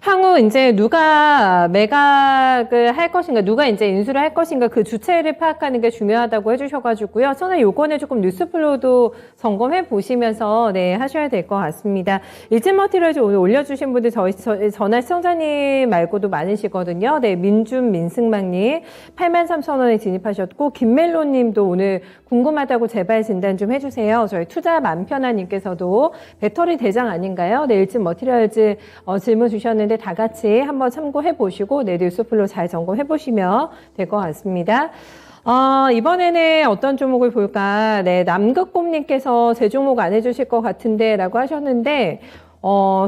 향후 이제 누가 매각을 할 것인가, 누가 이제 인수를 할 것인가 그 주체를 파악하는 게 중요하다고 해주셔가지고요. 저는 요거는 조금 뉴스플로우도 점검해 보시면서 네 하셔야 될 것 같습니다. 일진머티리얼즈 오늘 올려주신 분들 저희 전화 시청자님 말고도 많으시거든요. 네, 민승망님 83,000원에 진입하셨고 김멜로님도 오늘 궁금하다고 제발 진단 좀 해주세요. 저희 투자 맘편아님께서도 배터리 대장 아닌가요? 네, 일진머티리얼즈 질문 주셨는데 다 같이 한번 참고해 보시고 네, 뉴스플로우 잘 점검해 보시면 될 것 같습니다. 이번에는 어떤 종목을 볼까? 네, 남극곰님께서 제 종목 안 해주실 것 같은데 라고 하셨는데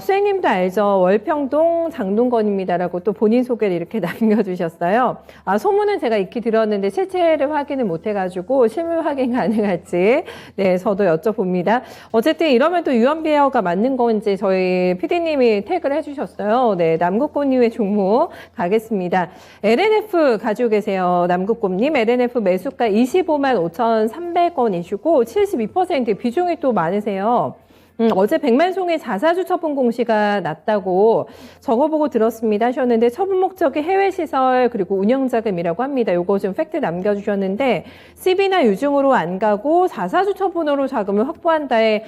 수행님도 알죠? 월평동 장동건입니다라고 또 본인 소개를 이렇게 남겨주셨어요. 소문은 제가 익히 들었는데 실체를 확인을 못해가지고 실물 확인 가능할지 네 저도 여쭤봅니다. 어쨌든 이러면 또 유언비어가 맞는 건지 저희 PD님이 태그를 해주셨어요. 네, 남국고님의 종목 가겠습니다. LNF 가지고 계세요. 남국고님 LNF 매수가 255,5,300원이시고 72% 비중이 또 많으세요. 어제 백만송의 자사주 처분 공시가 났다고 적어보고 들었습니다 하셨는데 처분 목적이 해외시설 그리고 운영자금이라고 합니다. 요거 좀 팩트 남겨주셨는데 CB나 유증으로 안 가고 자사주 처분으로 자금을 확보한다에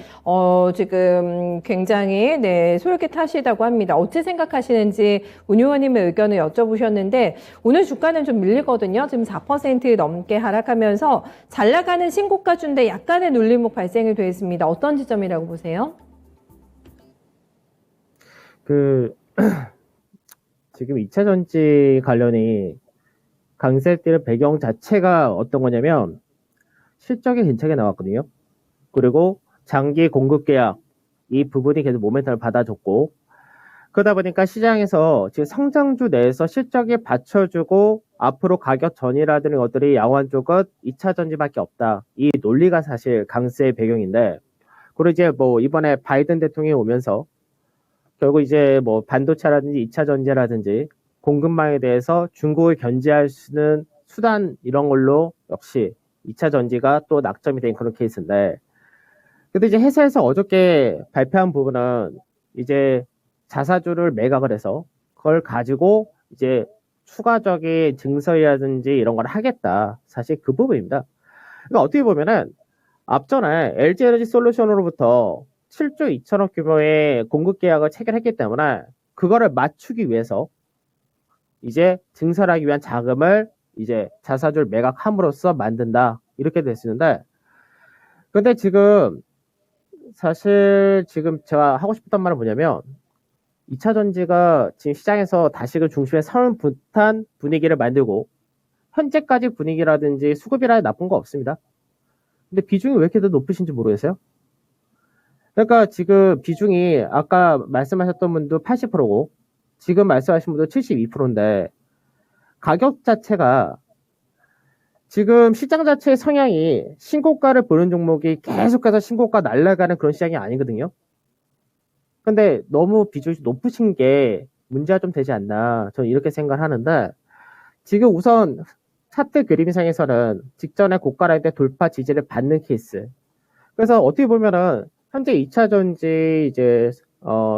지금 굉장히 네 솔깃하시다고 합니다. 어찌 생각하시는지 운용원님의 의견을 여쭤보셨는데 오늘 주가는 좀 밀리거든요. 지금 4% 넘게 하락하면서 잘 나가는 신고가주인데 약간의 눌림목 발생이 되어 있습니다. 어떤 지점이라고 보세요? 지금 2차 전지 관련이 강세를 띠는 배경 자체가 어떤 거냐면 실적이 괜찮게 나왔거든요. 그리고 장기 공급 계약 이 부분이 계속 모멘텀을 받아줬고 그러다 보니까 시장에서 지금 성장주 내에서 실적이 받쳐주고 앞으로 가격 전이라든지 것들이 양호한 쪽은 2차 전지밖에 없다. 이 논리가 사실 강세의 배경인데 그리고 이제 뭐 이번에 바이든 대통령이 오면서 결국 이제 뭐 반도체라든지 2차 전지라든지 공급망에 대해서 중국을 견제할 수 있는 수단 이런 걸로 역시 2차 전지가 또 낙점이 된 그런 케이스인데 근데 이제 회사에서 어저께 발표한 부분은 이제 자사주를 매각을 해서 그걸 가지고 이제 추가적인 증설이라든지 이런 걸 하겠다. 사실 그 부분입니다. 그러니까 어떻게 보면은 앞전에 LG에너지 솔루션으로부터 7조 2천억 규모의 공급 계약을 체결했기 때문에 그거를 맞추기 위해서 이제 증설하기 위한 자금을 이제 자사주를 매각함으로써 만든다. 이렇게 됐는데 근데 지금 사실 지금 제가 하고 싶었던 말은 뭐냐면 2차 전지가 지금 시장에서 다시금 중심에 서는 듯한 분위기를 만들고 현재까지 분위기라든지 수급이라 나쁜 거 없습니다. 근데 비중이 왜 이렇게 더 높으신지 모르겠어요. 그러니까 지금 비중이 아까 말씀하셨던 분도 80%고 지금 말씀하신 분도 72%인데 가격 자체가 지금 시장 자체의 성향이 신고가를 보는 종목이 계속해서 신고가 날아가는 그런 시장이 아니거든요. 근데 너무 비중이 높으신 게 문제가 좀 되지 않나 저는 이렇게 생각을 하는데 지금 우선 차트 그림상에서는 직전에 고가 라인 때 돌파 지지를 받는 케이스. 그래서 어떻게 보면은 현재 2차 전지 이제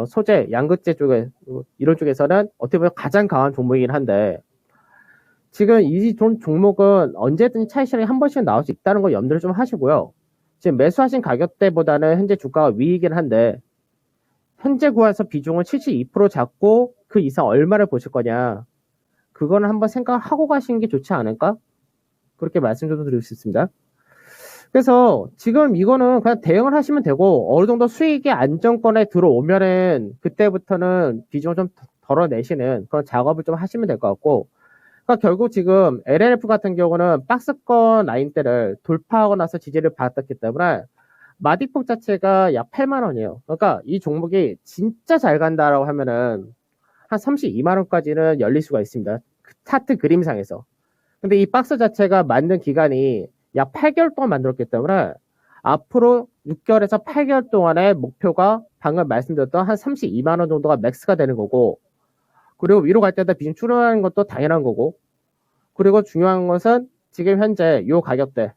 소재, 양극재 쪽에 이런 쪽에서는 어떻게 보면 가장 강한 종목이긴 한데 지금 이 종목은 언제든지 차익 실현이 한 번씩 나올 수 있다는 거 염두를 좀 하시고요. 지금 매수하신 가격대보다는 현재 주가가 위이긴 한데 현재 구간에서 비중을 72% 잡고 그 이상 얼마를 보실 거냐 그거는 한번 생각하고 가시는 게 좋지 않을까? 그렇게 말씀 좀 드릴 수 있습니다. 그래서 지금 이거는 그냥 대응을 하시면 되고 어느 정도 수익이 안정권에 들어오면은 그때부터는 비중을 좀 덜어내시는 그런 작업을 좀 하시면 될 것 같고 그러니까 결국 지금 LNF 같은 경우는 박스권 라인대를 돌파하고 나서 지지를 받았기 때문에 마디폭 자체가 약 8만 원이에요. 그러니까 이 종목이 진짜 잘 간다라고 하면은 한 32만 원까지는 열릴 수가 있습니다. 그 차트 그림상에서. 근데 이 박스 자체가 만든 기간이 약 8개월 동안 만들었기 때문에 앞으로 6개월에서 8개월 동안의 목표가 방금 말씀드렸던 한 32만 원 정도가 맥스가 되는 거고 그리고 위로 갈 때마다 비중 줄어가는 것도 당연한 거고 그리고 중요한 것은 지금 현재 이 가격대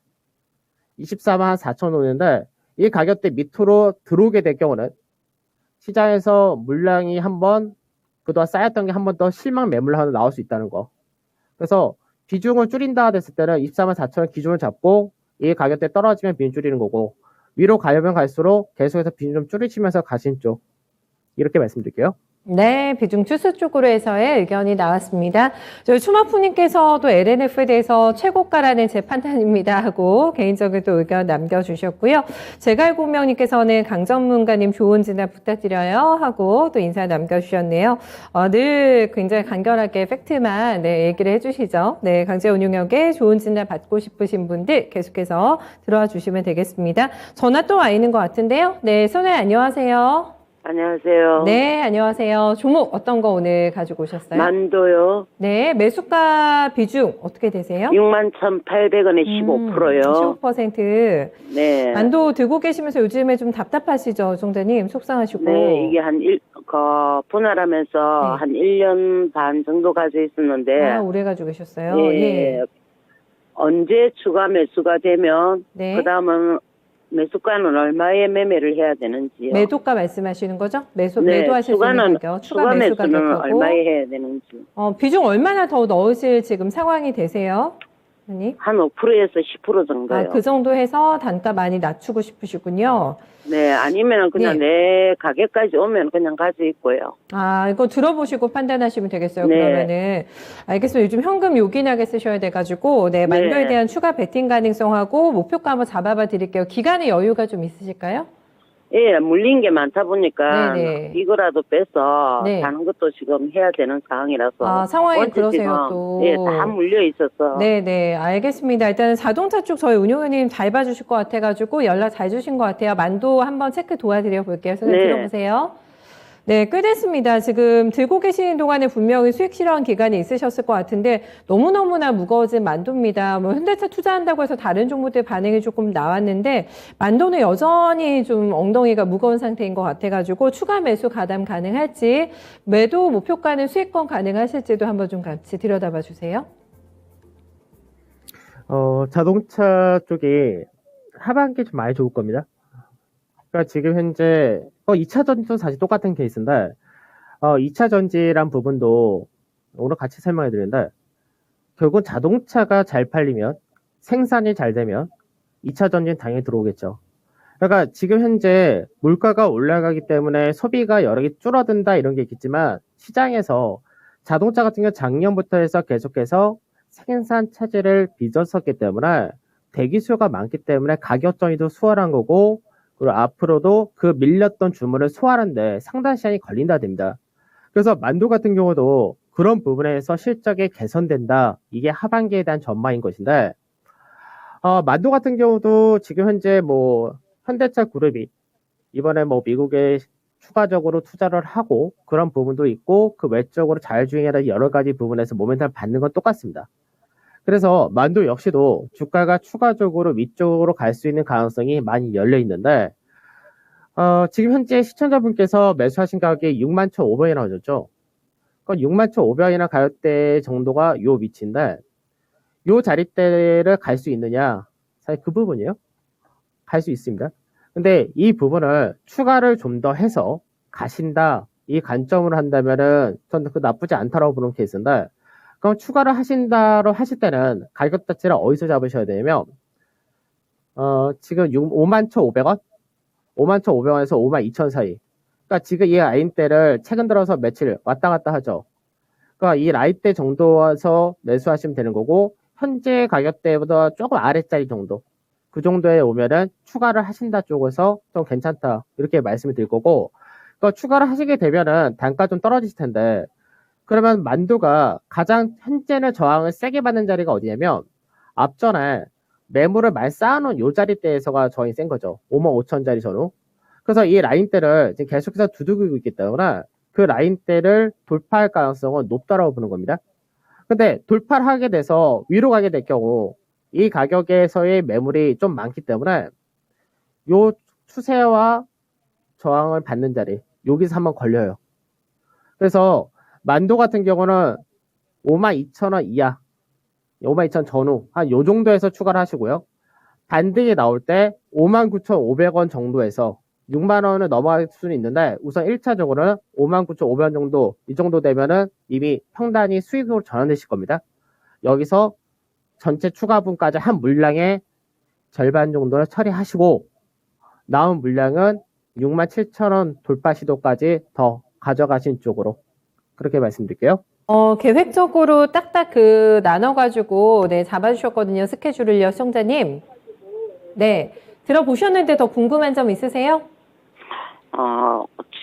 24만 4천 원인데 이 가격대 밑으로 들어오게 될 경우는 시장에서 물량이 한번 그동안 쌓였던 게 한 번 더 실망 매물로 하나 나올 수 있다는 거. 그래서 비중을 줄인다 됐을 때는 24만 4천 원 기준을 잡고 이 가격대 떨어지면 비중 줄이는 거고 위로 가려면 갈수록 계속해서 비중 좀 줄이시면서 가신 쪽 이렇게 말씀드릴게요. 네, 비중 추스 쪽으로 해서의 의견이 나왔습니다. 저희 추마프님께서도 LNF에 대해서 최고가라는 제 판단입니다 하고 개인적인 또 의견 남겨주셨고요. 제갈공명님께서는 강전문가님 좋은 진단 부탁드려요 하고 또 인사 남겨주셨네요. 늘 굉장히 간결하게 팩트만 네, 얘기를 해주시죠. 네, 강제운용역에 좋은 진단 받고 싶으신 분들 계속해서 들어와 주시면 되겠습니다. 전화 또 와 있는 것 같은데요. 네, 선생님 안녕하세요. 안녕하세요. 네, 안녕하세요. 종목 어떤 거 오늘 가지고 오셨어요? 만도요. 네, 매수가 비중 어떻게 되세요? 61,800원에 15%요. 15%. 네. 만도 들고 계시면서 요즘에 좀 답답하시죠, 정대님? 속상하시고. 네, 이게 분할하면서 네. 한 1년 반 정도 가지고 있었는데. 아, 오래 가지고 계셨어요? 예. 예. 언제 추가 매수가 되면, 네. 그 다음은 매수가는 얼마에 매매를 해야 되는지요? 매도가 말씀하시는 거죠? 네, 매도하실 수 있는 가격. 추가 매수 매수는 가격하고. 얼마에 해야 되는지. 비중 얼마나 더 넣으실 지금 상황이 되세요? 아니? 한 5%에서 10% 정도요. 아, 그 정도 해서 단가 많이 낮추고 싶으시군요. 네, 아니면 그냥 내 가게까지 오면 그냥 가지고 있고요. 아, 이거 들어보시고 판단하시면 되겠어요. 네. 그러면은. 알겠습니다. 요즘 현금 요긴하게 쓰셔야 돼가지고, 네, 만도에 대한 추가 베팅 가능성하고 목표가 한번 잡아봐 드릴게요. 기간의 여유가 좀 있으실까요? 예, 물린 게 많다 보니까 네네. 이거라도 빼서 네. 다른 것도 지금 해야 되는 상황이라서. 아, 상황이 원체 그러세요, 지금, 또. 예, 다 물려 있어서. 네네, 알겠습니다. 일단 자동차 쪽 저희 운용회님 잘 봐주실 것 같아가지고 연락 잘 주신 것 같아요. 만도 한번 체크 도와드려 볼게요. 선생님 네. 들어보세요. 네, 꽤 됐습니다. 지금 들고 계시는 동안에 분명히 수익 실현 기간이 있으셨을 것 같은데 너무너무나 무거워진 만도입니다. 뭐 현대차 투자한다고 해서 다른 종목들 반응이 조금 나왔는데 만도는 여전히 좀 엉덩이가 무거운 상태인 것 같아가지고 추가 매수 가담 가능할지 매도 목표가는 수익권 가능하실지도 한번 좀 같이 들여다봐 주세요. 자동차 쪽이 하반기 좀 많이 좋을 겁니다. 그러니까 지금 현재 2차 전지도 사실 똑같은 케이스인데 2차 전지란 부분도 오늘 같이 설명해 드리는데 결국 자동차가 잘 팔리면 생산이 잘 되면 2차 전지는 당연히 들어오겠죠. 그러니까 지금 현재 물가가 올라가기 때문에 소비가 여러 개 줄어든다 이런 게 있겠지만 시장에서 자동차 같은 경우 작년부터 해서 계속해서 생산 차질을 빚었었기 때문에 대기 수요가 많기 때문에 가격 정의도 수월한 거고 그리고 앞으로도 그 밀렸던 주문을 소화하는데 상당 시간이 걸린다 됩니다. 그래서 만도 같은 경우도 그런 부분에서 실적이 개선된다. 이게 하반기에 대한 전망인 것인데 만도 같은 경우도 지금 현재 뭐 현대차 그룹이 이번에 뭐 미국에 추가적으로 투자를 하고 그런 부분도 있고 그 외적으로 자율주행이나 여러 가지 부분에서 모멘텀을 받는 건 똑같습니다. 그래서 만도 역시도 주가가 추가적으로 위쪽으로 갈 수 있는 가능성이 많이 열려 있는데 지금 현재 시청자분께서 매수하신 가격이 61,500원이 나오셨죠. 그러니까 61,500원이나 가격대 정도가 요 위치인데 요 자리대를 갈 수 있느냐 사실 그 부분이에요. 갈 수 있습니다. 근데 이 부분을 추가를 좀 더 해서 가신다 이 관점으로 한다면은 저는 그 나쁘지 않다라고 보는 케이스인데 그럼 추가를 하신다로 하실 때는 가격 자체를 어디서 잡으셔야 되냐면 지금 51,500원? 51,500원에서 52,000원 사이. 그러니까 지금 이 라인대를 최근 들어서 며칠 왔다 갔다 하죠. 그러니까 이 라인대 정도에서 매수하시면 되는 거고 현재 가격대보다 조금 아래짜리 정도. 그 정도에 오면은 추가를 하신다 쪽에서 좀 괜찮다. 이렇게 말씀을 드릴 거고 그러니까 추가를 하시게 되면은 단가 좀 떨어지실 텐데 그러면 만두가 가장 현재는 저항을 세게 받는 자리가 어디냐면 앞전에 매물을 많이 쌓아놓은 요 자리대에서가 저항이 센 거죠. 55,000짜리 전후. 그래서 이 라인대를 지금 계속해서 두들기고 있기 때문에 그 라인대를 돌파할 가능성은 높다라고 보는 겁니다. 근데 돌파를 하게 돼서 위로 가게 될 경우 이 가격에서의 매물이 좀 많기 때문에 요 추세와 저항을 받는 자리 여기서 한번 걸려요. 그래서 만도 같은 경우는 52,000원 이하 52,000 전후 한 요 정도에서 추가를 하시고요. 반등이 나올 때 59,500원 정도에서 6만원을 넘어갈 수는 있는데 우선 1차적으로는 59,500원 정도 이 정도 되면은 이미 평단이 수익으로 전환되실 겁니다. 여기서 전체 추가분까지 한 물량의 절반 정도를 처리하시고 남은 물량은 67,000원 돌파 시도까지 더 가져가신 쪽으로 그렇게 말씀드릴게요. 계획적으로 딱딱 나눠가지고, 네, 잡아주셨거든요. 스케줄을요, 시청자님. 네. 들어보셨는데 더 궁금한 점 있으세요?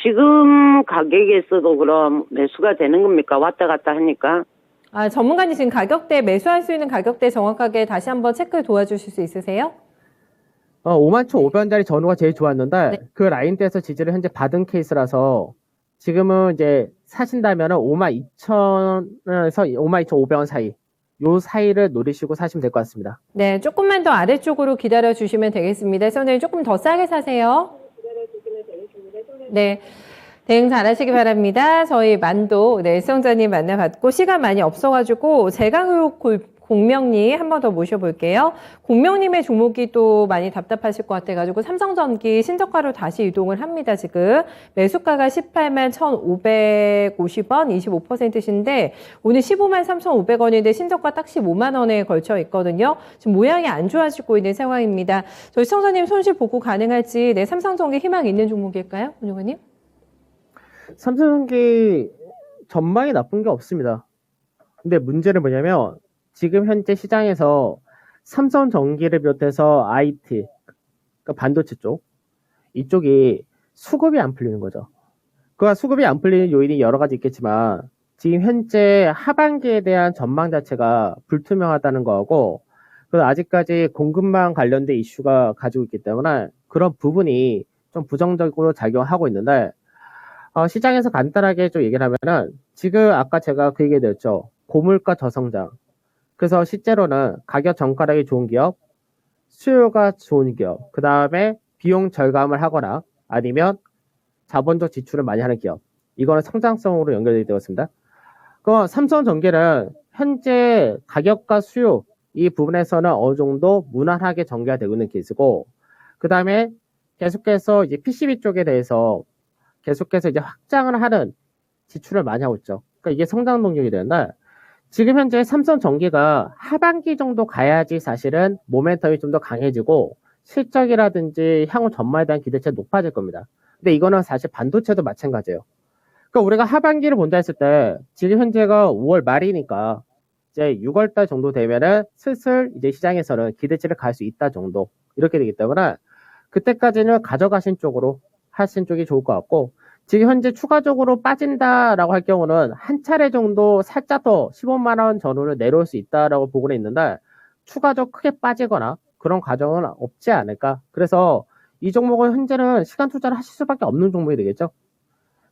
지금 가격에서도 그럼 매수가 되는 겁니까? 왔다 갔다 하니까. 전문가님 지금 가격대, 매수할 수 있는 가격대 정확하게 다시 한번 체크 도와주실 수 있으세요? 51,500원짜리 전후가 제일 좋았는데 네. 그 라인대에서 지지를 현재 받은 케이스라서 지금은 이제 사신다면은 52,000원에서 52,500원 사이 요 사이를 노리시고 사시면 될 것 같습니다. 네, 조금만 더 아래쪽으로 기다려 주시면 되겠습니다. 선생님 조금 더 싸게 사세요. 네. 대응 잘하시기 바랍니다. 저희 만도, 네, 시청자님 만나봤고, 시간 많이 없어가지고, 제강의혹 공명님 한 번 더 모셔볼게요. 공명님의 종목이 또 많이 답답하실 것 같아가지고, 삼성전기 신저가로 다시 이동을 합니다, 지금. 매수가가 18만 1,550원, 25%신데, 오늘 15만 3,500원인데, 신저가 딱 15만 원에 걸쳐 있거든요. 지금 모양이 안 좋아지고 있는 상황입니다. 저희 시청자님 손실 복구 가능할지, 네, 삼성전기 희망 있는 종목일까요? 운용관님? 삼성전기 전망이 나쁜 게 없습니다. 근데 문제는 뭐냐면 지금 현재 시장에서 삼성전기를 비롯해서 IT, 그러니까 반도체 쪽 이쪽이 수급이 안 풀리는 거죠. 그 수급이 안 풀리는 요인이 여러 가지 있겠지만 지금 현재 하반기에 대한 전망 자체가 불투명하다는 거하고 그리고 아직까지 공급망 관련된 이슈가 가지고 있기 때문에 그런 부분이 좀 부정적으로 작용하고 있는데 시장에서 간단하게 좀 얘기를 하면은 지금 아까 제가 그 얘기 드렸죠. 고물가 저성장. 그래서 실제로는 가격 정가력이 좋은 기업, 수요가 좋은 기업, 그 다음에 비용 절감을 하거나 아니면 자본적 지출을 많이 하는 기업. 이거는 성장성으로 연결되어 있습니다. 그 삼성전기는 현재 가격과 수요 이 부분에서는 어느 정도 무난하게 전개가 되고 있는 케이스고, 그 다음에 계속해서 이제 PCB 쪽에 대해서 계속해서 이제 확장을 하는 지출을 많이 하고 있죠. 그러니까 이게 성장 동력이 되는데, 지금 현재 삼성전기가 하반기 정도 가야지 사실은 모멘텀이 좀 더 강해지고 실적이라든지 향후 전망에 대한 기대치가 높아질 겁니다. 근데 이거는 사실 반도체도 마찬가지예요. 그러니까 우리가 하반기를 본다 했을 때 지금 현재가 5월 말이니까 이제 6월 달 정도 되면은 슬슬 이제 시장에서는 기대치를 갈 수 있다 정도 이렇게 되기 때문에 그때까지는 가져가신 쪽으로 하신 쪽이 좋을 것 같고, 지금 현재 추가적으로 빠진다라고 할 경우는 한 차례 정도 살짝 더 15만 원 전후를 내려올 수 있다라고 보고는 있는데 추가적 크게 빠지거나 그런 과정은 없지 않을까. 그래서 이 종목은 현재는 시간 투자를 하실 수밖에 없는 종목이 되겠죠.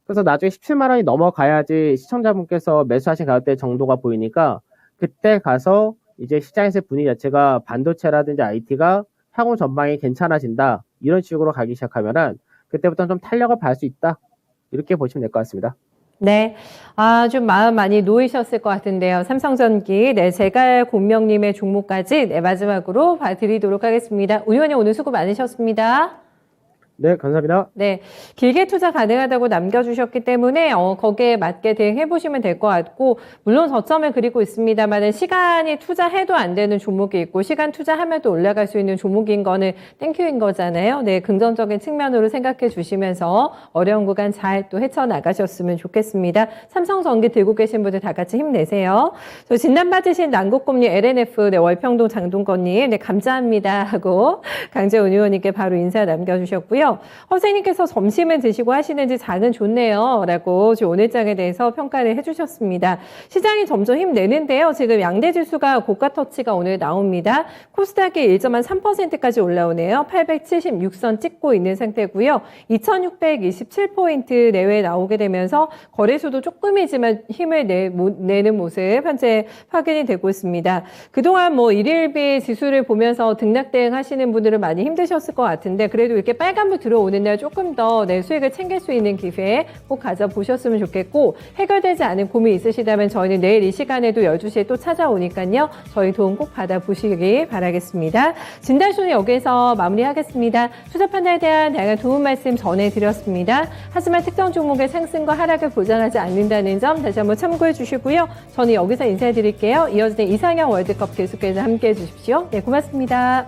그래서 나중에 17만 원이 넘어가야지 시청자분께서 매수하신 가격대 정도가 보이니까 그때 가서 이제 시장에서의 분위기 자체가 반도체라든지 IT가 향후 전망이 괜찮아진다 이런 식으로 가기 시작하면은 그때부터는 좀 탄력을 받을 수 있다 이렇게 보시면 될 것 같습니다. 네. 좀 마음 많이 놓이셨을 것 같은데요. 삼성전기. 네, 제갈 공명님의 종목까지 네, 마지막으로 봐드리도록 하겠습니다. 우 의원님 오늘 수고 많으셨습니다. 네, 감사합니다. 네, 길게 투자 가능하다고 남겨주셨기 때문에 거기에 맞게 대응해보시면 될 것 같고, 물론 저점을 그리고 있습니다만 시간이 투자해도 안 되는 종목이 있고 시간 투자하면 또 올라갈 수 있는 종목인 거는 땡큐인 거잖아요. 네, 긍정적인 측면으로 생각해 주시면서 어려운 구간 잘 또 헤쳐나가셨으면 좋겠습니다. 삼성전기 들고 계신 분들 다 같이 힘내세요. 저 진단받으신 난국금리 LNF 네, 월평동 장동건님 네, 감사합니다 하고 강재훈 의원님께 바로 인사 남겨주셨고요. 선생님께서 점심을 드시고 하시는지 장은 좋네요 라고 오늘장에 대해서 평가를 해주셨습니다. 시장이 점점 힘내는데요. 지금 양대지수가 고가 터치가 오늘 나옵니다. 코스닥이 1.3%까지 올라오네요. 876선 찍고 있는 상태고요. 2627포인트 내외에 나오게 되면서 거래소도 조금이지만 힘을 내는 모습 현재 확인이 되고 있습니다. 그동안 일일비 지수를 보면서 등락대응 하시는 분들은 많이 힘드셨을 것 같은데 그래도 이렇게 빨간불 들어오는 날 조금 더 내 수익을 챙길 수 있는 기회 꼭 가져보셨으면 좋겠고, 해결되지 않은 고민 있으시다면 저희는 내일 이 시간에도 12시에 또 찾아오니까요. 저희 도움 꼭 받아보시길 바라겠습니다. 진단쇼는 여기에서 마무리하겠습니다. 투자 판단에 대한 다양한 도움 말씀 전해드렸습니다. 하지만 특정 종목의 상승과 하락을 보장하지 않는다는 점 다시 한번 참고해 주시고요. 저는 여기서 인사드릴게요. 이어지는 이상형 월드컵 계속해서 함께해 주십시오. 네, 고맙습니다.